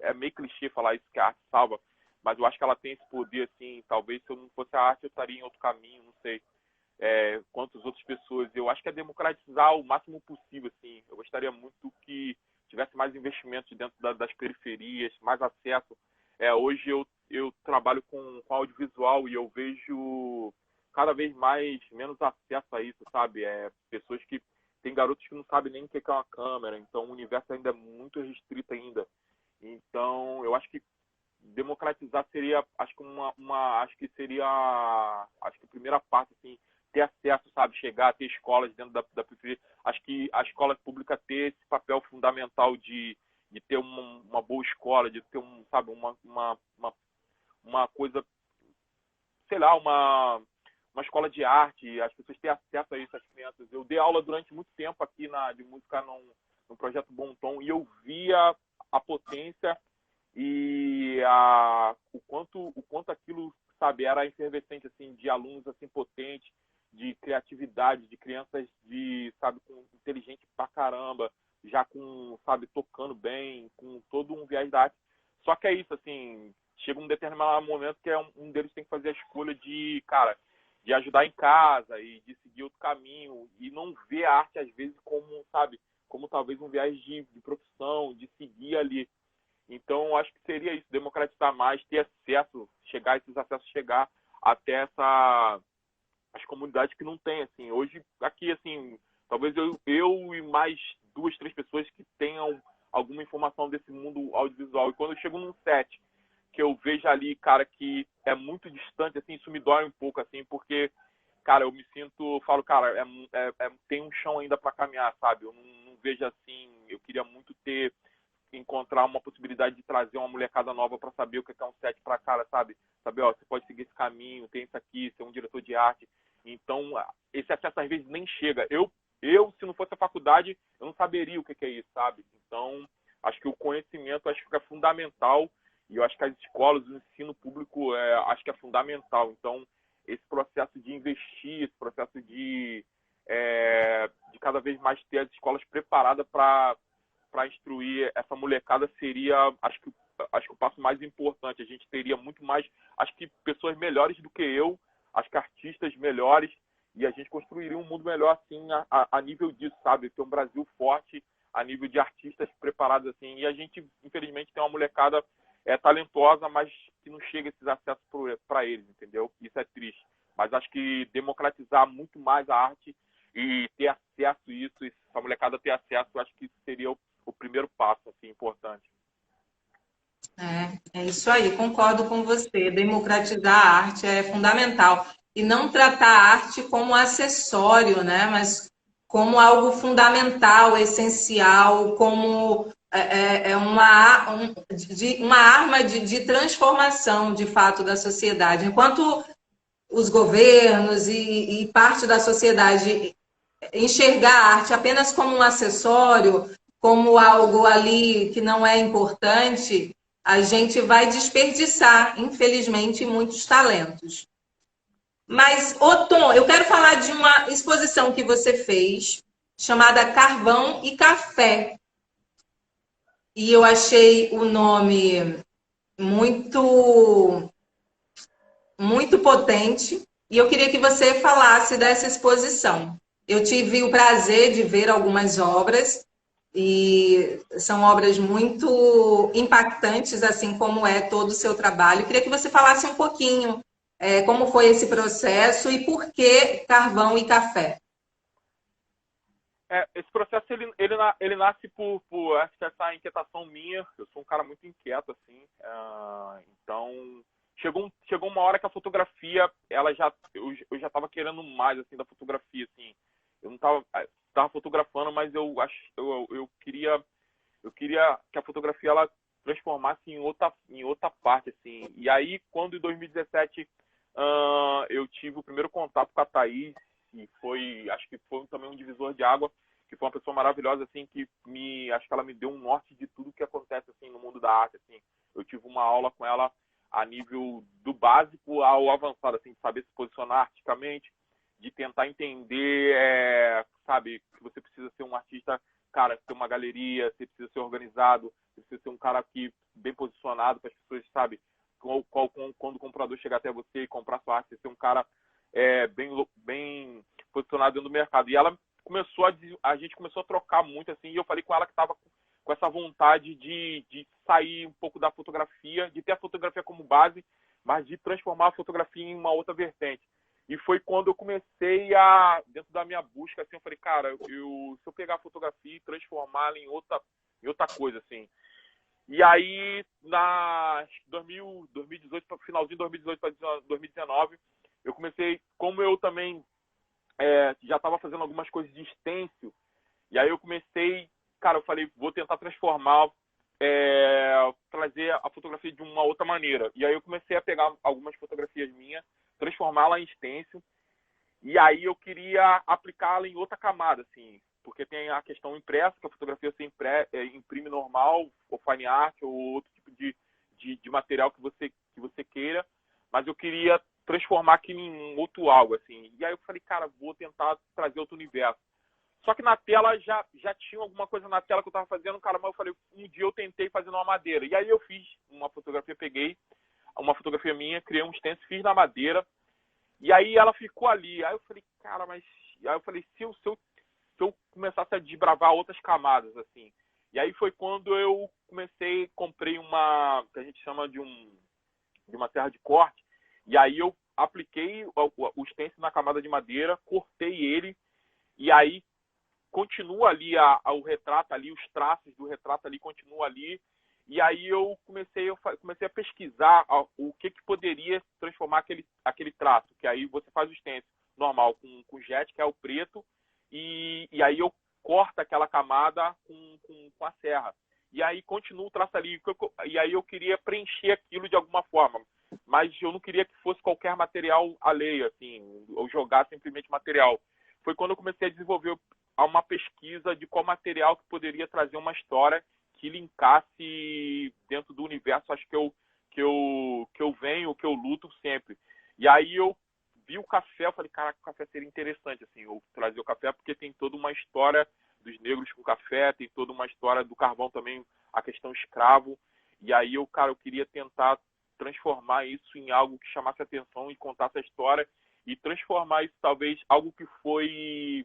é meio clichê falar isso, que a arte salva, mas eu acho que ela tem esse poder, assim. Talvez se eu não fosse a arte eu estaria em outro caminho, não sei. Quantas outras pessoas. Eu acho que é democratizar o máximo possível, assim. Eu gostaria muito que tivesse mais investimentos dentro das periferias, mais acesso. Hoje eu trabalho com audiovisual e eu vejo cada vez menos acesso a isso, sabe? Pessoas que tem garotos que não sabem nem o que é uma câmera, então o universo ainda é muito restrito ainda. Então eu acho que democratizar seria, acho que seria, acho que a primeira parte, assim, ter acesso, sabe, chegar, ter escolas dentro da periferia. Acho que a escola pública ter esse papel fundamental de ter uma boa escola, de ter sabe, uma coisa, sei lá, uma escola de arte, as pessoas terem acesso a isso, as crianças. Eu dei aula durante muito tempo aqui de música no projeto Bom Tom, e eu via a potência e o quanto aquilo, sabe, era efervescente, assim, de alunos assim potentes, de criatividade, de crianças sabe, inteligente pra caramba, já sabe, tocando bem, com todo um viés da arte. Só que é isso, assim, chega um determinado momento que um deles tem que fazer a escolha de, cara, de ajudar em casa e de seguir outro caminho e não ver a arte às vezes como, sabe, como talvez um viés de profissão, de seguir ali. Então, acho que seria isso, democratizar mais, ter acesso, esses acessos chegar até as comunidades que não têm, assim. Hoje, aqui, assim, talvez eu e mais 2, 3 pessoas que tenham alguma informação desse mundo audiovisual. E quando eu chego num set, que eu vejo ali, cara, que é muito distante, assim, isso me dói um pouco, assim, porque, cara, eu me sinto, falo, cara, tem um chão ainda para caminhar, sabe? Eu não vejo assim, eu queria muito encontrar uma possibilidade de trazer uma molecada nova para saber o que é um set para cara, sabe? Saber, ó, você pode seguir esse caminho, tem isso aqui, ser um diretor de arte. Então, esse acesso às vezes nem chega. Eu se não fosse a faculdade, eu não saberia o que é isso, sabe? Então, acho que o conhecimento acho que é fundamental e eu acho que as escolas, o ensino público, acho que é fundamental. Então, esse processo de investir, esse processo de cada vez mais ter as escolas preparadas para instruir essa molecada seria, acho que o passo mais importante. A gente teria muito mais, acho que pessoas melhores do que eu, acho que artistas melhores, e a gente construiria um mundo melhor, assim, a nível disso, sabe? Ter um Brasil forte a nível de artistas preparados, assim. E a gente, infelizmente, tem uma molecada talentosa, mas que não chega esses acessos para eles, entendeu? Isso é triste. Mas acho que democratizar muito mais a arte e ter acesso a isso, e essa molecada ter acesso, acho que isso seria o primeiro passo, assim, importante. É isso aí, concordo com você. Democratizar a arte é fundamental. E não tratar a arte como acessório, né? Mas como algo fundamental, essencial, como uma arma de transformação, de fato, da sociedade. Enquanto os governos e parte da sociedade enxergar a arte apenas como um acessório, como algo ali que não é importante, a gente vai desperdiçar, infelizmente, muitos talentos. Mas, ô Tom, eu quero falar de uma exposição que você fez, chamada Carvão e Café. E eu achei o nome muito, muito potente, e eu queria que você falasse dessa exposição. Eu tive o prazer de ver algumas obras, e são obras muito impactantes, assim como é todo o seu trabalho. Eu queria que você falasse um pouquinho como foi esse processo e por que Carvão e Café. Esse processo, ele nasce por essa inquietação minha. Eu sou um cara muito inquieto, assim. Então, chegou uma hora que a fotografia, eu já estava querendo mais, assim, da fotografia, assim. Eu não estava fotografando, mas eu queria que a fotografia ela transformasse em outra parte, assim. E aí, quando em 2017 eu tive o primeiro contato com a Thaís, e acho que foi também um divisor de água, que foi uma pessoa maravilhosa, assim, acho que ela me deu um norte de tudo que acontece, assim, no mundo da arte, assim. Eu tive uma aula com ela a nível do básico ao avançado, assim, de saber se posicionar artisticamente, de tentar entender, sabe, que você precisa ser um artista, cara, ter uma galeria, você precisa ser organizado, você precisa ser um cara aqui bem posicionado para as pessoas, sabe, quando o comprador chegar até você e comprar sua arte, você ser um cara bem posicionado dentro do mercado. E ela a gente começou a trocar muito, assim, e eu falei com ela que estava com essa vontade de sair um pouco da fotografia, de ter a fotografia como base, mas de transformar a fotografia em uma outra vertente. E foi quando eu comecei dentro da minha busca, assim, eu falei, cara, se eu pegar a fotografia e transformá-la em outra coisa, assim. E aí, 2018, finalzinho de 2018 para 2019, eu comecei, como eu também já estava fazendo algumas coisas de stencil, e aí eu comecei, cara, eu falei, vou tentar transformar, trazer a fotografia de uma outra maneira. E aí eu comecei a pegar algumas fotografias minhas, transformá-la em stencil, e aí eu queria aplicá-la em outra camada, assim, porque tem a questão impressa, que a fotografia você imprime normal, ou fine art, ou outro tipo de material que você queira, mas eu queria transformar aquilo em outro algo, assim. E aí eu falei, cara, vou tentar trazer outro universo. Só que na tela já tinha alguma coisa na tela que eu estava fazendo, cara, mas eu falei, um dia eu tentei fazer numa madeira. E aí eu fiz uma fotografia, peguei uma fotografia minha, criei um stencil, fiz na madeira. E aí ela ficou ali. Aí eu falei, cara, mas... Aí eu falei, se eu começasse a desbravar outras camadas, assim. E aí foi quando eu comprei que a gente chama de uma serra de corte, e aí eu apliquei o stencil na camada de madeira, cortei ele, e aí continua ali o retrato ali, os traços do retrato ali continuam ali, e aí eu comecei a pesquisar o que poderia transformar aquele traço, que aí você faz o stencil normal com jet, que é o preto, e aí eu corto aquela camada com a serra. E aí continua o traço ali. E aí eu queria preencher aquilo de alguma forma. Mas eu não queria que fosse qualquer material alheio, assim, ou jogar simplesmente material. Foi quando eu comecei a desenvolver uma pesquisa de qual material que poderia trazer uma história que linkasse dentro do universo, acho que eu venho, que eu luto sempre. E aí eu vi o café, eu falei, caraca, o café seria interessante, assim, eu trazer o café, porque tem toda uma história dos negros com café, tem toda uma história do carvão também, a questão escravo. E aí eu queria tentar transformar isso em algo que chamasse atenção e contasse a história e transformar isso talvez algo que foi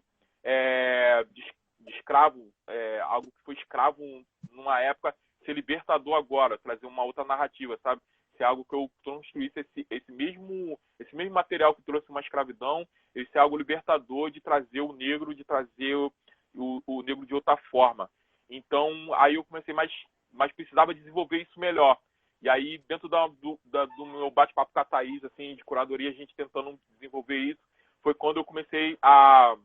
de escravo, algo que foi escravo numa época, ser libertador agora, trazer uma outra narrativa, sabe? Ser algo que eu construísse esse mesmo material que trouxe uma escravidão, esse algo libertador de trazer o negro, de trazer o negro de outra forma. Então, aí eu comecei, mas precisava desenvolver isso melhor. E aí, dentro do meu bate-papo com a Thaís, assim, de curadoria, a gente tentando desenvolver isso, foi quando eu comecei a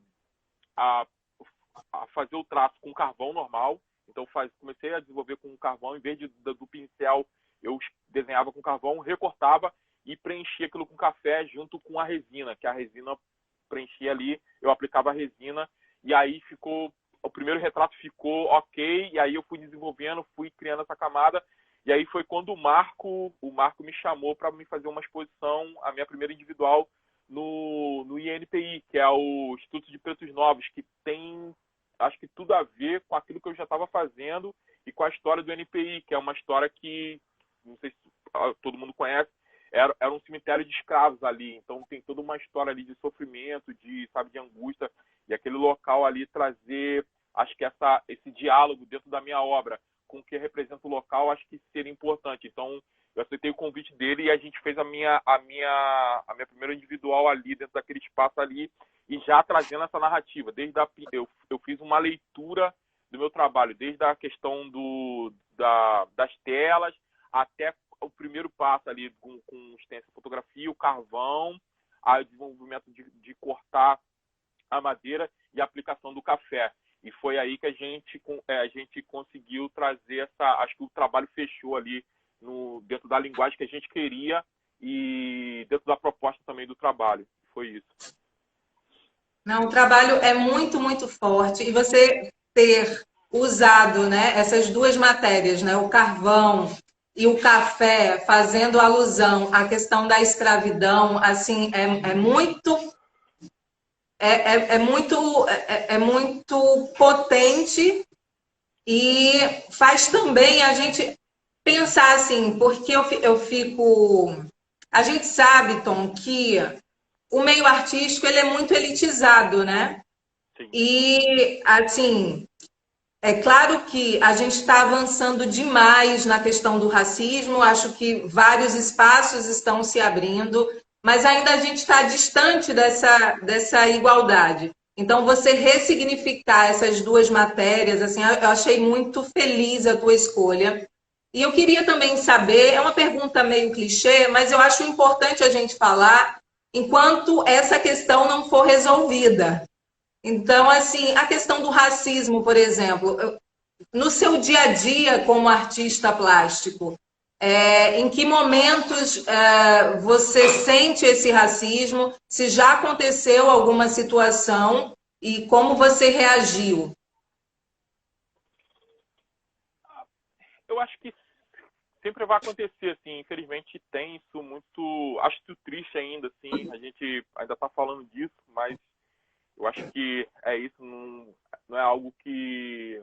fazer o traço com carvão normal. Então, comecei a desenvolver com carvão, em vez do pincel, eu desenhava com carvão, recortava e preenchia aquilo com café junto com a resina, que a resina preenchia ali, eu aplicava a resina, e aí o primeiro retrato ficou ok, e aí eu fui desenvolvendo, fui criando essa camada, e aí foi quando o Marco me chamou para me fazer uma exposição, a minha primeira individual, no INPI, que é o Instituto de Pretos Novos, que tem, acho que tudo a ver com aquilo que eu já estava fazendo e com a história do NPI, que é uma história que, não sei se todo mundo conhece, era um cemitério de escravos ali, então tem toda uma história ali de sofrimento, de angústia, e aquele local ali trazer, acho que esse diálogo dentro da minha obra com o que representa o local, acho que seria importante. Então, eu aceitei o convite dele e a gente fez a minha primeira individual ali, dentro daquele espaço ali, e já trazendo essa narrativa. Eu fiz uma leitura do meu trabalho, desde a questão das telas até o primeiro passo ali com o stencil, fotografia, o carvão, o desenvolvimento de cortar a madeira e a aplicação do café. E foi aí que a gente conseguiu trazer acho que o trabalho fechou ali dentro da linguagem que a gente queria e dentro da proposta também do trabalho. Foi isso. Não, o trabalho é muito, muito forte. E você ter usado, né, essas duas matérias, né, o carvão e o café, fazendo alusão à questão da escravidão, assim, é muito potente e faz também a gente pensar assim, porque eu fico... A gente sabe, Tom, que o meio artístico ele é muito elitizado, né? Sim. E, assim, é claro que a gente está avançando demais na questão do racismo, acho que vários espaços estão se abrindo, mas ainda a gente está distante dessa igualdade. Então, você ressignificar essas duas matérias, assim, eu achei muito feliz a tua escolha. E eu queria também saber, é uma pergunta meio clichê, mas eu acho importante a gente falar enquanto essa questão não for resolvida. Então, assim, a questão do racismo, por exemplo, no seu dia a dia como artista plástico, em que momentos você sente esse racismo? Se já aconteceu alguma situação e como você reagiu? Eu acho que sempre vai acontecer, assim, infelizmente tem isso muito, acho isso triste ainda, assim, a gente ainda está falando disso, mas eu acho que isso, não é algo que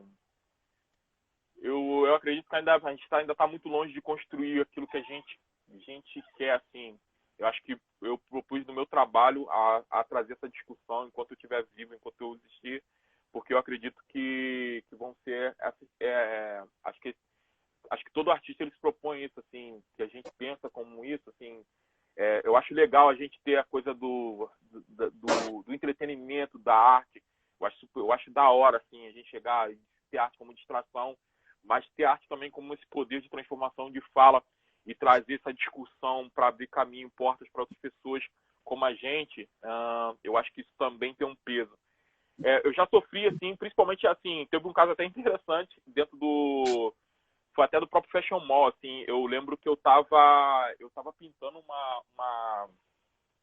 eu acredito que a gente ainda está muito longe de construir aquilo que a gente quer, assim. Eu acho que eu propus no meu trabalho a trazer essa discussão enquanto eu estiver vivo, enquanto eu existir, porque eu acredito que vão ser... acho que todo artista ele se propõe isso, assim, que a gente pensa como isso, assim. Eu acho legal a gente ter a coisa do entretenimento, da arte. Eu acho da hora, assim, a gente chegar e ter arte como distração, mas ter arte também como esse poder de transformação de fala e trazer essa discussão para abrir caminho, portas para outras pessoas como a gente. Eu acho que isso também tem um peso. Eu já sofri, assim, principalmente, assim, teve um caso até interessante dentro foi até do próprio Fashion Mall, assim. Eu lembro que eu tava pintando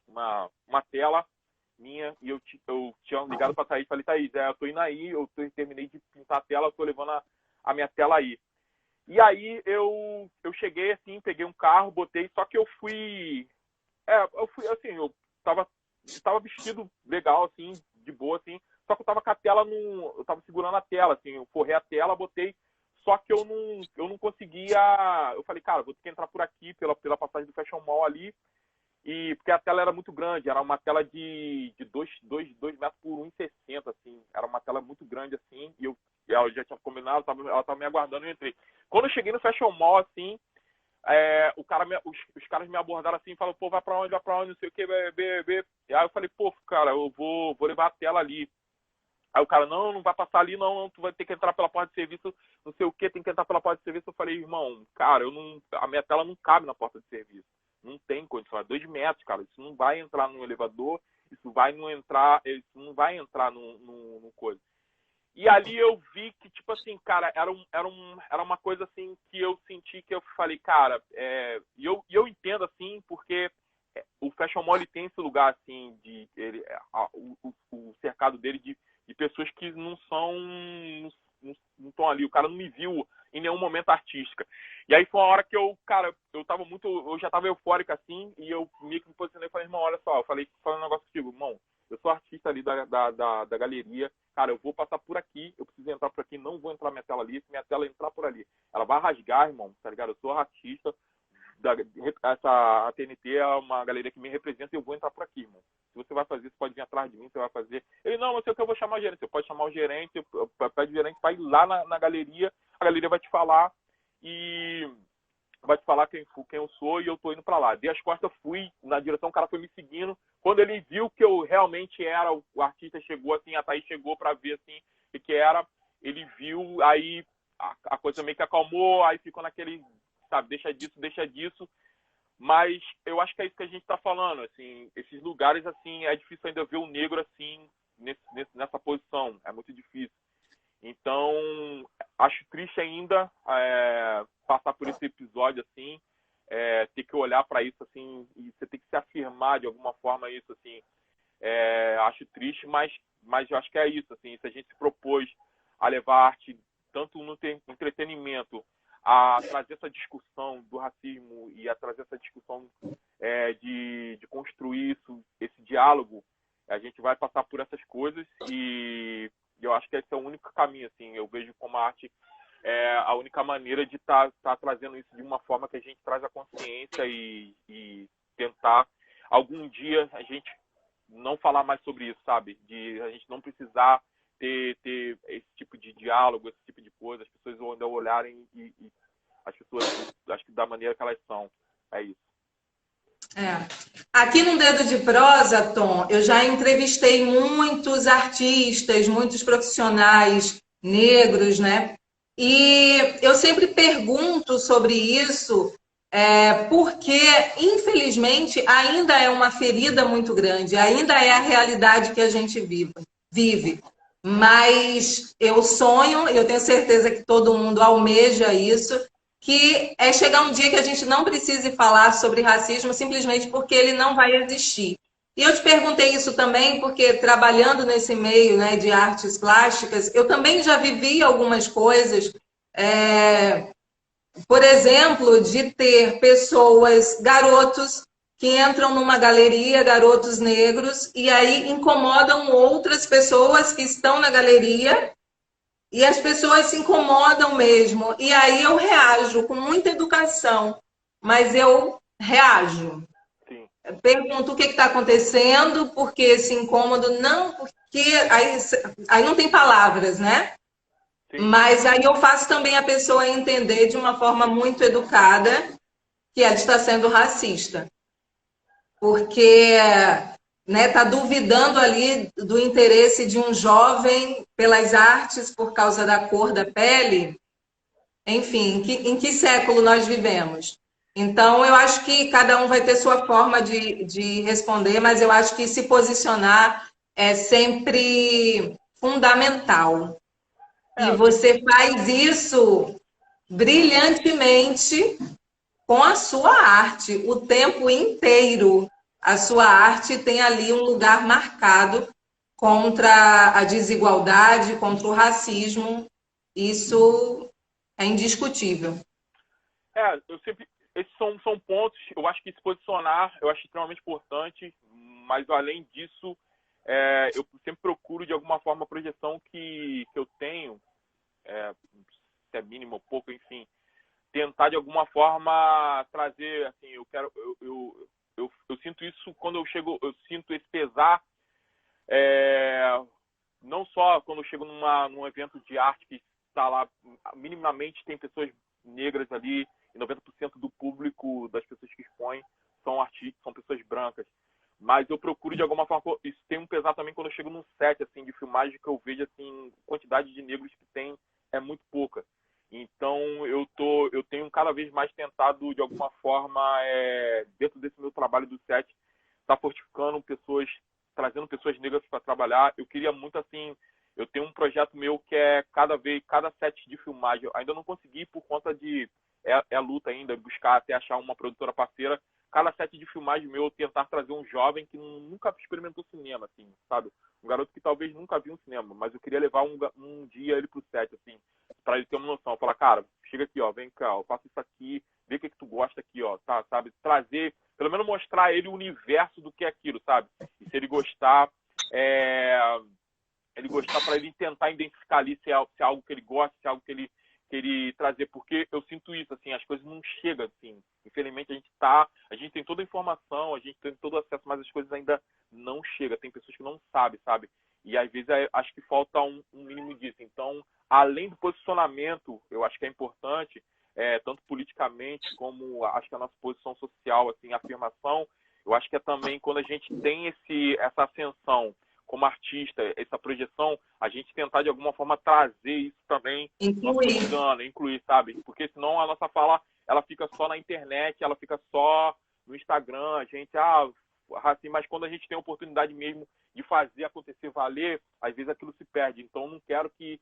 uma tela minha e eu tinha ligado pra Thaís, falei, Thaís, eu tô indo aí, terminei de pintar a tela, eu tô levando a minha tela aí. E aí eu cheguei, assim, peguei um carro, botei, só que eu fui, assim, eu tava vestido legal, assim, de boa, assim, só que eu tava com a tela eu tava segurando a tela, assim, eu forrei a tela, botei, só que eu não conseguia, eu falei, cara, vou ter que entrar por aqui, pela passagem do Fashion Mall ali, e porque a tela era muito grande, era uma tela de 2 metros por 1,60, assim, era uma tela muito grande, assim, e ela já tinha combinado, ela tava me aguardando e eu entrei. Quando eu cheguei no Fashion Mall, assim, os caras me abordaram assim, falaram, pô, vai pra onde, não sei o que, bebê. E aí eu falei, pô, cara, eu vou levar a tela ali. Aí o cara, não vai passar ali, não, tu vai ter que entrar pela porta de serviço, não sei o que, tem que entrar pela porta de serviço. Eu falei, irmão, cara, a minha tela não cabe na porta de serviço. Não tem condição, é 2 metros, cara. Isso não vai entrar no elevador, isso não vai entrar no coisa. E ali eu vi que, tipo assim, cara, era uma coisa assim que eu senti que eu falei, cara, e eu entendo assim, porque o Fashion Mall ele tem esse lugar assim, o cercado dele de pessoas que não estão ali. O cara não me viu em nenhum momento artística. E aí foi uma hora que eu já tava eufórica assim, e eu meio que me posicionei e falei, irmão, olha só, eu falei um negócio contigo, irmão, eu sou artista ali da galeria, cara, eu vou passar por aqui, eu preciso entrar por aqui, não vou entrar minha tela ali, se minha tela entrar por ali, ela vai rasgar, irmão, tá ligado? Eu sou artista, a TNT é uma galeria que me representa e eu vou entrar por aqui, irmão. Se você vai fazer, você pode vir atrás de mim, você vai fazer. Ele, não sei o que, eu vou chamar o gerente. Você pode chamar o gerente, pede o gerente para ir lá na galeria, a galeria vai te falar e vai te falar quem eu sou e eu tô indo para lá. Dei as costas, fui na direção, o cara foi me seguindo. Quando ele viu que eu realmente era, o artista chegou assim, a Thaís chegou para ver assim o que era, ele viu, aí a coisa meio que acalmou, aí ficou naquele, sabe, deixa disso. Mas eu acho que é isso que a gente está falando, assim, esses lugares, assim, é difícil ainda ver o negro, assim, nessa posição, é muito difícil. Então, acho triste ainda passar por esse episódio, assim, ter que olhar para isso, assim, e você tem que se afirmar de alguma forma isso, assim, acho triste, mas eu acho que é isso, assim, se a gente se propôs a levar arte tanto no entretenimento, a trazer essa discussão do racismo e a trazer essa discussão de construir esse diálogo, a gente vai passar por essas coisas e eu acho que esse é o único caminho, assim, eu vejo como a arte a única maneira de tá trazendo isso de uma forma que a gente traz a consciência e tentar algum dia a gente não falar mais sobre isso, sabe? De a gente não precisar ter esse tipo de diálogo, esse tipo de coisa, as pessoas ainda olharem e as pessoas, acho que da maneira que elas são. É isso. Aqui no Dedo de Prosa, Tom, eu já entrevistei muitos artistas, muitos profissionais negros, né? E eu sempre pergunto sobre isso, porque, infelizmente, ainda é uma ferida muito grande, ainda é a realidade que a gente vive. Mas eu sonho, eu tenho certeza que todo mundo almeja isso, que é chegar um dia que a gente não precise falar sobre racismo simplesmente porque ele não vai existir. E eu te perguntei isso também porque, trabalhando nesse meio, né, de artes plásticas, eu também já vivi algumas coisas, por exemplo, de ter pessoas, garotos, que entram numa galeria, garotos negros, e aí incomodam outras pessoas que estão na galeria, e as pessoas se incomodam mesmo. E aí eu reajo com muita educação, mas eu reajo. Sim. pergunto o que está acontecendo, porque esse incômodo, não, porque aí não tem palavras, né? Sim. Mas aí eu faço também a pessoa entender de uma forma muito educada que ela está sendo racista. Porque está duvidando ali do interesse de um jovem pelas artes por causa da cor da pele. Enfim, em que século nós vivemos? Então, eu acho que cada um vai ter sua forma de responder, mas eu acho que se posicionar é sempre fundamental. E você faz isso brilhantemente com a sua arte, o tempo inteiro. A sua arte tem ali um lugar marcado contra a desigualdade, contra o racismo. Isso é indiscutível. Eu sempre. Esses são pontos, eu acho que se posicionar, eu acho extremamente importante, mas além disso, eu sempre procuro, de alguma forma, a projeção que eu tenho, se é mínimo ou pouco, enfim, tentar, de alguma forma, trazer, assim, eu sinto isso quando eu chego, eu sinto esse pesar, não só quando eu chego num evento de arte que está lá, minimamente tem pessoas negras ali, e 90% do público das pessoas que expõem são artistas, são pessoas brancas. Mas eu procuro, de alguma forma, isso tem um pesar também quando eu chego num set, assim, de filmagem, que eu vejo, assim, a quantidade de negros que tem é muito pouca. Então, eu tenho cada vez mais tentado, de alguma forma, dentro desse meu trabalho do set, estar fortificando pessoas, trazendo pessoas negras para trabalhar. Eu queria muito, assim, eu tenho um projeto meu que é cada set de filmagem. Eu ainda não consegui por conta de... É luta ainda, buscar até achar uma produtora parceira. Cada set de filmagem meu, tentar trazer um jovem que nunca experimentou cinema, assim, sabe? Um garoto que talvez nunca viu um cinema, mas eu queria levar um dia ele pro set, assim, para ele ter uma noção. Falar, cara, chega aqui, ó, vem cá, eu faço isso aqui, vê o que tu gosta aqui, ó, tá, sabe? Trazer, pelo menos mostrar a ele o universo do que é aquilo, sabe? E se ele gostar, para ele tentar identificar ali se é algo que ele gosta, se é algo que ele trazer, porque eu sinto isso, assim, as coisas não chegam, assim, infelizmente a gente tem toda a informação, a gente tem todo o acesso, mas as coisas ainda não chegam, tem pessoas que não sabem, sabe? E às vezes acho que falta um mínimo disso. Então, além do posicionamento, eu acho que é importante, tanto politicamente como acho que a nossa posição social, assim, a afirmação, eu acho que é também quando a gente tem essa ascensão como artista, essa projeção, a gente tentar de alguma forma trazer isso também, incluir, sabe? Porque senão a nossa fala, ela fica só na internet, ela fica só no Instagram, a gente, assim, mas quando a gente tem a oportunidade mesmo de fazer acontecer valer, às vezes aquilo se perde. Então não quero que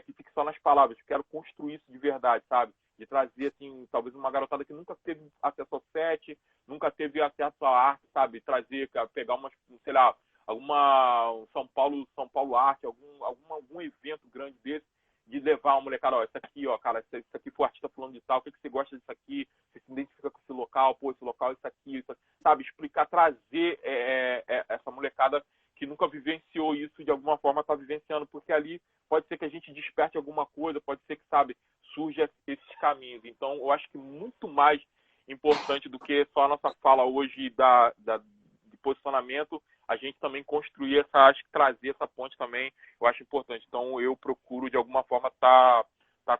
fique só nas palavras, eu quero construir isso de verdade, sabe? De trazer, assim, talvez uma garotada que nunca teve acesso ao set, nunca teve acesso à arte, sabe? Trazer, pegar umas, sei lá, alguma São Paulo Arte, algum evento grande desse, de levar uma molecada, ó, isso aqui, ó, cara, isso aqui foi o artista falando de tal, o que você gosta disso aqui, você se identifica com esse local, pô, esse local, isso aqui, sabe? Explicar, trazer essa molecada que nunca vivenciou isso, de alguma forma tá vivenciando, porque ali pode ser que a gente desperte alguma coisa, pode ser que, sabe, surja esses caminhos. Então, eu acho que muito mais importante do que só a nossa fala hoje de posicionamento, a gente também construir acho que trazer essa ponte também, eu acho importante. Então, eu procuro, de alguma forma, tá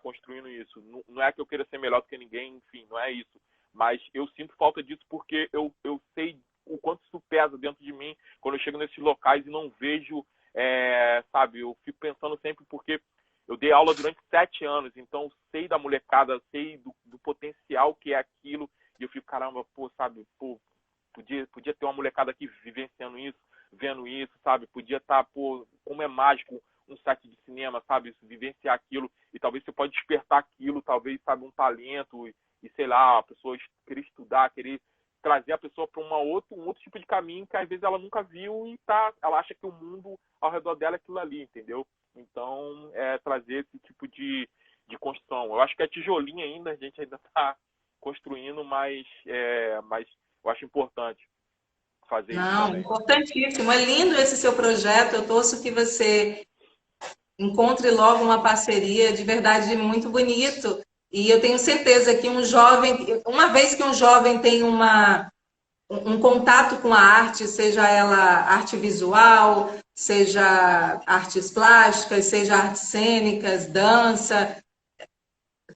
construindo isso. Não é que eu queira ser melhor do que ninguém, enfim, não é isso. Mas eu sinto falta disso porque eu sei o quanto isso pesa dentro de mim quando eu chego nesses locais e não vejo, sabe, eu fico pensando sempre porque eu dei aula durante 7 anos, então sei da molecada, sei do potencial que é aquilo, e eu fico, caramba, pô, sabe, pô, podia ter uma molecada aqui vivenciando isso, vendo isso, sabe? Podia estar, pô, como é mágico um set de cinema, sabe? Vivenciar aquilo, e talvez você pode despertar aquilo, talvez, sabe, um talento, e sei lá, a pessoa querer estudar, querer trazer a pessoa para um outro tipo de caminho que às vezes ela nunca viu e ela acha que o mundo ao redor dela é aquilo ali, entendeu? Então, trazer esse tipo de construção. Eu acho que é tijolinho ainda, a gente ainda está construindo, mas eu acho importante fazer isso também. Não, importantíssimo. É lindo esse seu projeto. Eu torço que você encontre logo uma parceria de verdade muito bonito. E eu tenho certeza que uma vez que um jovem tem uma um contato com a arte, seja ela arte visual, seja artes plásticas, seja artes cênicas, dança,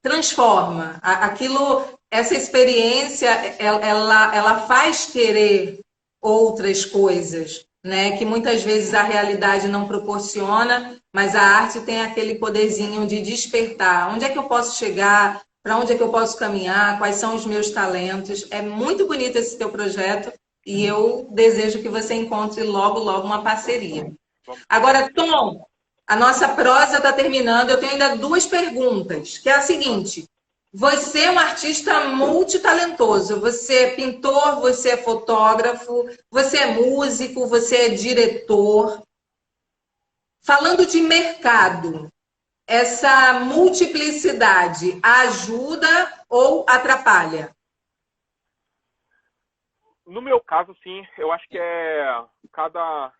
transforma. Aquilo, essa experiência, ela faz querer outras coisas, né? Que muitas vezes a realidade não proporciona, mas a arte tem aquele poderzinho de despertar. Onde é que eu posso chegar? Para onde é que eu posso caminhar? Quais são os meus talentos? É muito bonito esse teu projeto e eu desejo que você encontre logo, logo uma parceria. Agora, Tom, a nossa prosa está terminando. Eu tenho ainda duas perguntas, que é a seguinte: você é um artista multitalentoso. Você é pintor, você é fotógrafo, você é músico, você é diretor. Falando de mercado, essa multiplicidade ajuda ou atrapalha? No meu caso, sim, eu acho que cada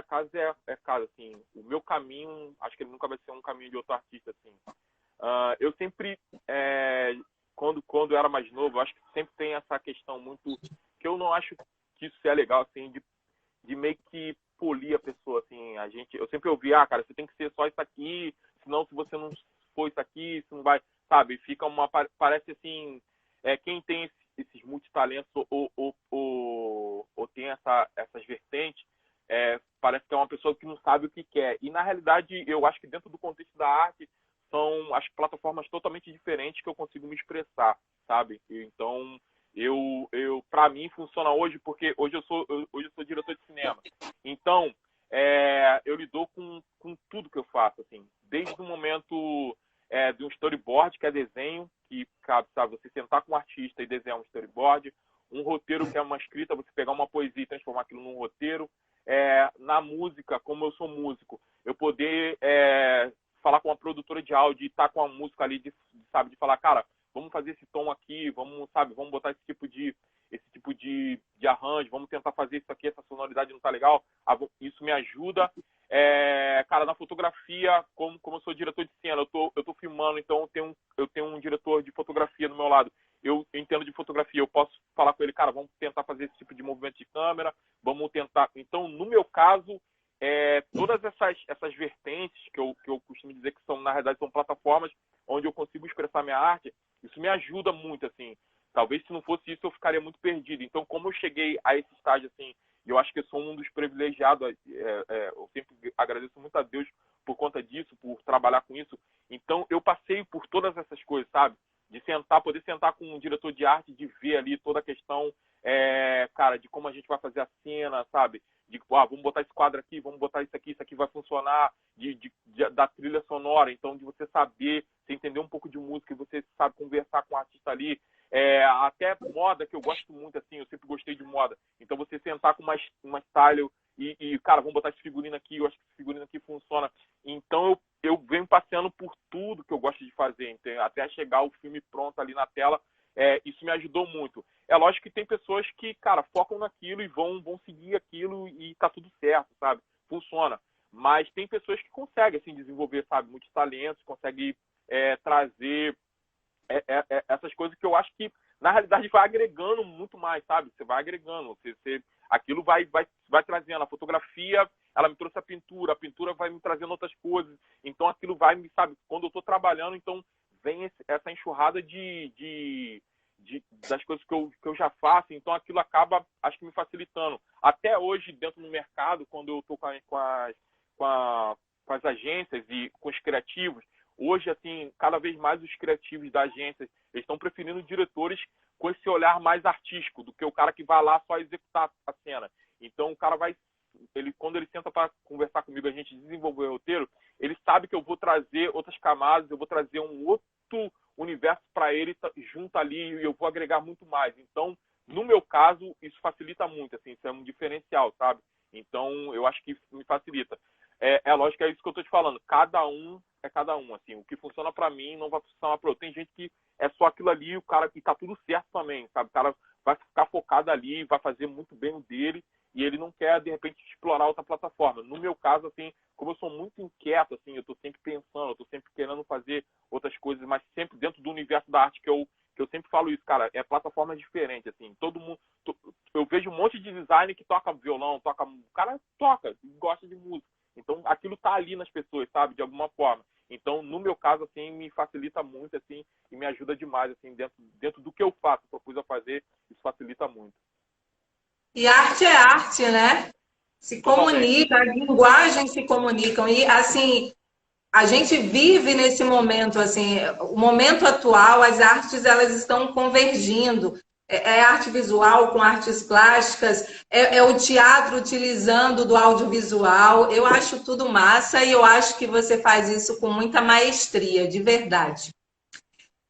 caso é caso, assim. O meu caminho, acho que ele nunca vai ser um caminho de outro artista, assim. Eu sempre, quando eu era mais novo, eu acho que sempre tem essa questão muito, que eu não acho que isso é legal, assim, de meio que polir a pessoa, assim. Eu sempre ouvi, cara, você tem que ser só isso aqui, senão se você não for isso aqui, você não vai, sabe? Parece assim, quem tem esses multitalentos ou tem essas vertentes, parece que é uma pessoa que não sabe o que quer. E, na realidade, eu acho que dentro do contexto da arte, são as plataformas totalmente diferentes que eu consigo me expressar, sabe? Então, para mim, funciona hoje, porque hoje eu sou diretor de cinema. Então, eu lido com tudo que eu faço, assim. Desde o momento de um storyboard, que é desenho, que cabe, sabe, você sentar com um artista e desenhar um storyboard, um roteiro, que é uma escrita, você pegar uma poesia e transformar aquilo num roteiro. Na música, como eu sou músico, eu poder falar com uma produtora de áudio e estar com a música ali, de falar, cara, vamos fazer esse tom aqui, vamos botar esse tipo de arranjo, vamos tentar fazer isso aqui, essa sonoridade não tá legal. Isso me ajuda. Cara, na fotografia, como eu sou diretor de cena, eu tô filmando, então eu tenho um diretor de fotografia do meu lado. Eu entendo de fotografia, eu posso falar com ele, cara, vamos tentar fazer esse tipo de movimento de câmera, vamos tentar. Então, no meu caso, todas essas vertentes que eu costumo dizer que são, na realidade, são plataformas onde eu consigo expressar minha arte, isso me ajuda muito, assim. Talvez se não fosse isso eu ficaria muito perdido. Então, como eu cheguei a esse estágio, assim, eu acho que eu sou um dos privilegiados, eu sempre agradeço muito a Deus por conta disso, por trabalhar com isso. Então, eu passei por todas essas coisas, sabe? De poder sentar com um diretor de arte, de ver ali toda a questão, cara, de como a gente vai fazer a cena, sabe? Vamos botar esse quadro aqui, vamos botar isso aqui vai funcionar, da trilha sonora, então de você saber, você entender um pouco de música e você sabe conversar com o artista ali, até moda, que eu gosto muito, assim, eu sempre gostei de moda, então você sentar com uma style cara, vamos botar esse figurino aqui, eu acho que esse figurino aqui funciona, então eu venho passeando por tudo que eu gosto de fazer, então, até chegar o filme pronto ali na tela. Isso me ajudou muito. É lógico que tem pessoas que, cara, focam naquilo e vão seguir aquilo e tá tudo certo, sabe? Funciona. Mas tem pessoas que conseguem, assim, desenvolver, sabe, muitos talentos, conseguem trazer essas coisas que eu acho que, na realidade, vai agregando muito mais, sabe? Você vai agregando, aquilo vai trazendo. A fotografia, ela me trouxe a pintura vai me trazendo outras coisas. Então, aquilo vai me, sabe, quando eu tô trabalhando, então, vem essa enxurrada das coisas que eu já faço, então aquilo acaba, acho que me facilitando. Até hoje, dentro do mercado, quando eu estou com as agências e com os criativos, hoje, assim, cada vez mais os criativos da agência, eles estão preferindo diretores com esse olhar mais artístico, do que o cara que vai lá só executar a cena. Então, o cara quando ele senta para conversar comigo, a gente desenvolver o roteiro, ele sabe que eu vou trazer outras camadas, eu vou trazer um outro universo para ele junto ali e eu vou agregar muito mais. Então, no meu caso, isso facilita muito, assim, isso é um diferencial, sabe? Então, eu acho que me facilita. Lógico que é isso que eu estou te falando. Cada um é cada um, assim. O que funciona para mim não vai funcionar para outro. Tem gente que é só aquilo ali, o cara que tá tudo certo também, sabe? O cara vai ficar focado ali, vai fazer muito bem o dele e ele não quer, de repente, explorar outra plataforma. No meu caso, assim, como eu sou muito inquieto, assim, eu estou sempre pensando, eu estou sempre querendo fazer outras coisas, mas sempre dentro do universo da arte que eu sempre falo isso, cara, plataforma diferente, assim, todo mundo, eu vejo monte de designer que toca violão, o cara toca, gosta de música. Então, aquilo tá ali nas pessoas, sabe? De alguma forma. Então, no meu caso, assim, me facilita muito, assim, e me ajuda demais, assim, dentro do que eu faço, propus a fazer, isso facilita muito. E arte é arte, né? Se comunica, as linguagens se comunicam. E, assim, a gente vive nesse momento, assim, o momento atual, as artes, elas estão convergindo. É arte visual com artes plásticas, é o teatro utilizando do audiovisual. Eu acho tudo massa e eu acho que você faz isso com muita maestria, de verdade.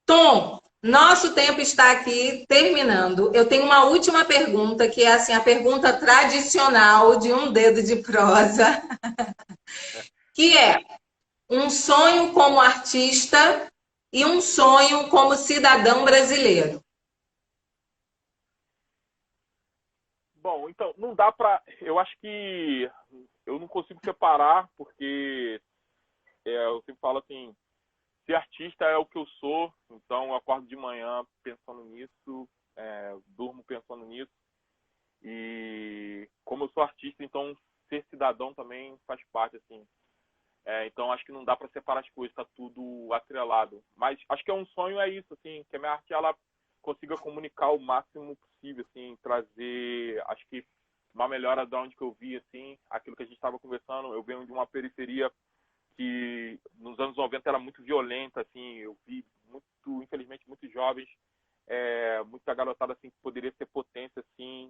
Tom, nosso tempo está aqui terminando. Eu tenho uma última pergunta, que é assim, a pergunta tradicional de um dedo de prosa, que é um sonho como artista e um sonho como cidadão brasileiro. Bom, então, não dá pra... Eu acho que eu não consigo separar, porque eu sempre falo assim, ser artista é o que eu sou, então eu acordo de manhã pensando nisso, durmo pensando nisso, e como eu sou artista, então ser cidadão também faz parte, assim. Então acho que não dá para separar as coisas, tá tudo atrelado. Mas acho que é um sonho, é isso, assim, que a minha arte ela consiga comunicar o máximo possível, assim, trazer, acho que uma melhora de onde que eu vi, assim, aquilo que a gente estava conversando. Eu venho de uma periferia que nos anos 90 era muito violenta, assim, eu vi muito, infelizmente, muitos jovens, muita garotada assim que poderia ser potência, assim,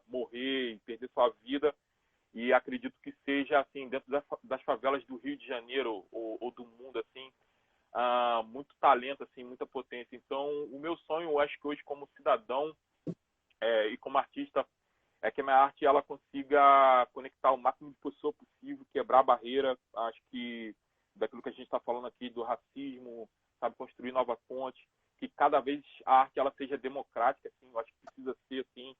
morrer e perder sua vida. E acredito que seja, assim, dentro das favelas do Rio de Janeiro ou do mundo, assim, muito talento, assim, muita potência. Então, o meu sonho, eu acho que hoje, como cidadão e como artista, é que a minha arte ela consiga conectar o máximo de pessoa possível, quebrar a barreira. Acho que daquilo que a gente está falando aqui, do racismo, sabe, construir novas pontes, que cada vez a arte ela seja democrática, assim, eu acho que precisa ser, assim,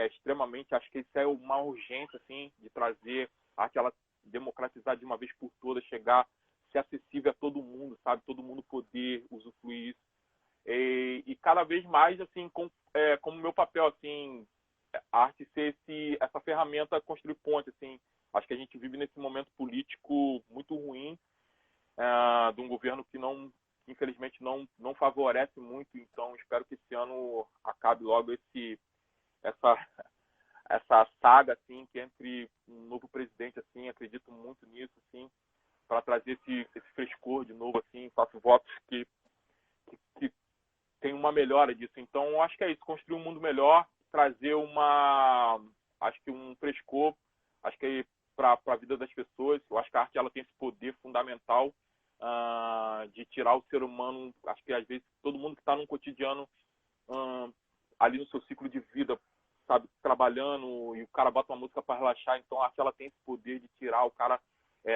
extremamente, acho que isso é uma urgência, assim, de trazer a arte ela democratizar de uma vez por todas, chegar, ser acessível a todo mundo, sabe, todo mundo poder usufruir isso. E cada vez mais, assim, como meu papel, assim, a arte ser essa ferramenta construir ponte, assim. Acho que a gente vive nesse momento político muito ruim, de um governo que infelizmente não favorece muito. Então espero que esse ano acabe logo essa saga, assim, que entre um novo presidente, assim, acredito muito nisso, assim, para trazer esse frescor de novo, assim. Faço votos que tem uma melhora disso. Então acho que é isso, construir um mundo melhor, trazer acho que um frescor, acho que para a vida das pessoas. Eu acho que a arte ela tem esse poder fundamental de tirar o ser humano. Acho que às vezes todo mundo que está num cotidiano ali no seu ciclo de vida, sabe, trabalhando, e o cara bota uma música para relaxar, então a arte ela tem esse poder de tirar o cara,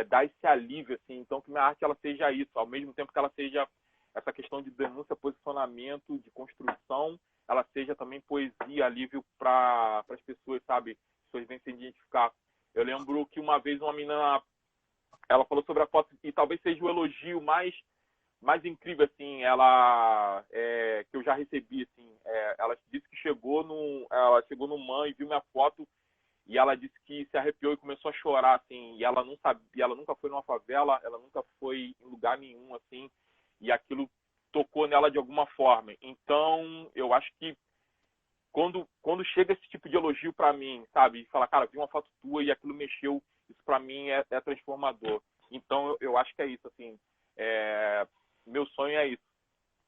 dar esse alívio, assim. Então que minha arte ela seja isso, ao mesmo tempo que ela seja essa questão de denúncia, posicionamento, de construção, ela seja também poesia, alívio para as pessoas, sabe? As pessoas vêm se identificar. Eu lembro que uma vez uma menina, ela falou sobre a foto, e talvez seja o elogio mais incrível, assim, que eu já recebi, assim. Ela disse que ela chegou no MAN e viu minha foto, e ela disse que se arrepiou e começou a chorar, assim, e ela não sabia, ela nunca foi numa favela, ela nunca foi em lugar nenhum, assim, e aquilo tocou nela de alguma forma. Então, eu acho que quando chega esse tipo de elogio para mim, sabe, e fala, cara, vi uma foto tua e aquilo mexeu, isso para mim é transformador. Então, eu acho que é isso, assim, meu sonho é isso,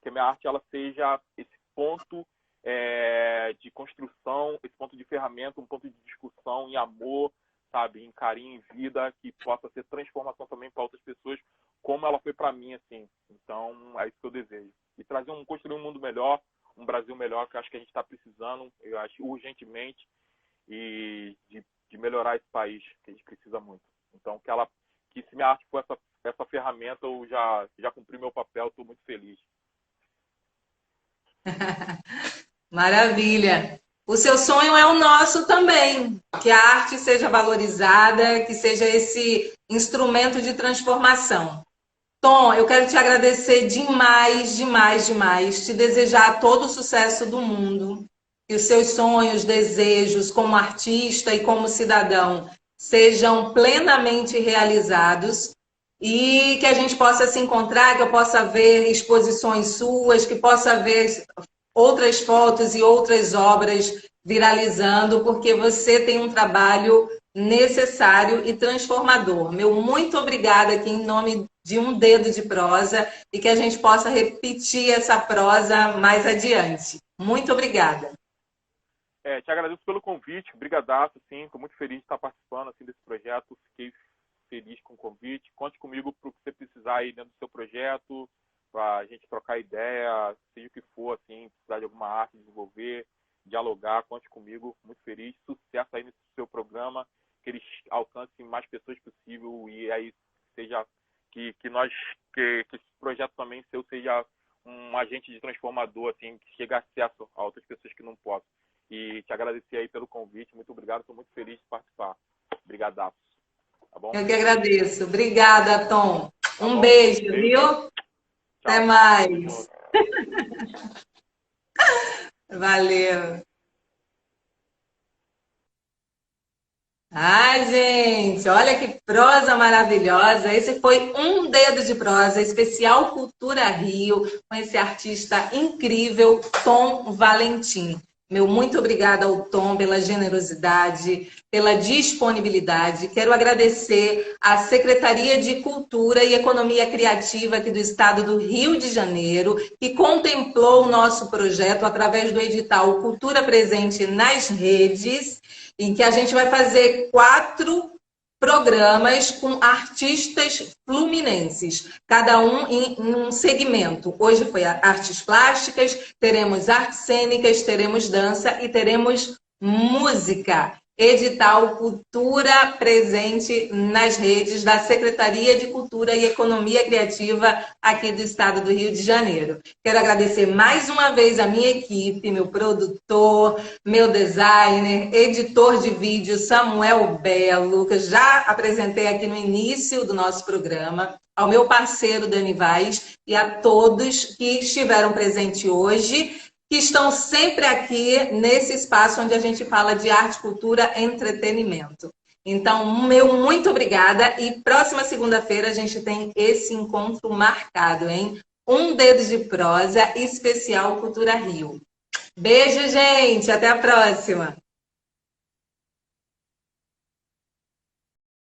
que a minha arte ela seja esse ponto de construção, esse ponto de ferramenta, um ponto de discussão em amor, sabe, em carinho, em vida, que possa ser transformação também para outras pessoas, como ela foi para mim, assim. Então, é isso que eu desejo. E construir um mundo melhor, um Brasil melhor, que eu acho que a gente está precisando, eu acho, urgentemente, e de melhorar esse país, que a gente precisa muito. Então, que se minha arte for essa ferramenta, eu já cumpri meu papel, estou muito feliz. Maravilha! O seu sonho é o nosso também, que a arte seja valorizada, que seja esse instrumento de transformação. Tom, eu quero te agradecer demais, demais, demais, te desejar todo o sucesso do mundo, que os seus sonhos, desejos como artista e como cidadão sejam plenamente realizados e que a gente possa se encontrar, que eu possa ver exposições suas, que possa ver outras fotos e outras obras viralizando, porque você tem um trabalho necessário e transformador. Meu muito obrigada aqui em nome de Um Dedo de Prosa e que a gente possa repetir essa prosa mais adiante. Muito obrigada. Te agradeço pelo convite, brigadaço, sim, estou muito feliz de estar participando assim, desse projeto, fiquei feliz com o convite, conte comigo para o que você precisar aí dentro do seu projeto, para a gente trocar ideia, seja o que for, assim, precisar de alguma arte, desenvolver, dialogar, conte comigo, muito feliz, sucesso aí nesse seu programa, que eles alcancem mais pessoas possível e aí seja que esse projeto também seu seja um agente de transformador, assim, que chegue a acesso a outras pessoas que não possam. E te agradecer aí pelo convite. Muito obrigado. Estou muito feliz de participar. Obrigadaço. Tá bom? Eu que agradeço. Obrigada, Tom. Tá um bom? beijo, Beijo. viu? Tchau. Até mais. Valeu. Ai, gente, olha que prosa maravilhosa. Esse foi Um Dedo de Prosa, especial Cultura Rio, com esse artista incrível, Tom Valentim. Meu muito obrigada ao Tom pela generosidade, pela disponibilidade. Quero agradecer à Secretaria de Cultura e Economia Criativa aqui do Estado do Rio de Janeiro, que contemplou o nosso projeto através do edital Cultura Presente nas Redes, em que a gente vai fazer 4 programas com artistas fluminenses, cada um em um segmento. Hoje foi artes plásticas, teremos artes cênicas, teremos dança e teremos música. Edital Cultura Presente nas Redes da Secretaria de Cultura e Economia Criativa aqui do Estado do Rio de Janeiro. Quero agradecer mais uma vez a minha equipe, meu produtor, meu designer, editor de vídeo Samuel Belo, que eu já apresentei aqui no início do nosso programa, ao meu parceiro Dani Vaz e a todos que estiveram presentes hoje, que estão sempre aqui nesse espaço onde a gente fala de arte, cultura e entretenimento. Então, meu muito obrigada e próxima segunda-feira a gente tem esse encontro marcado, hein? Um Dedo de Prosa, especial Cultura Rio. Beijo, gente! Até a próxima!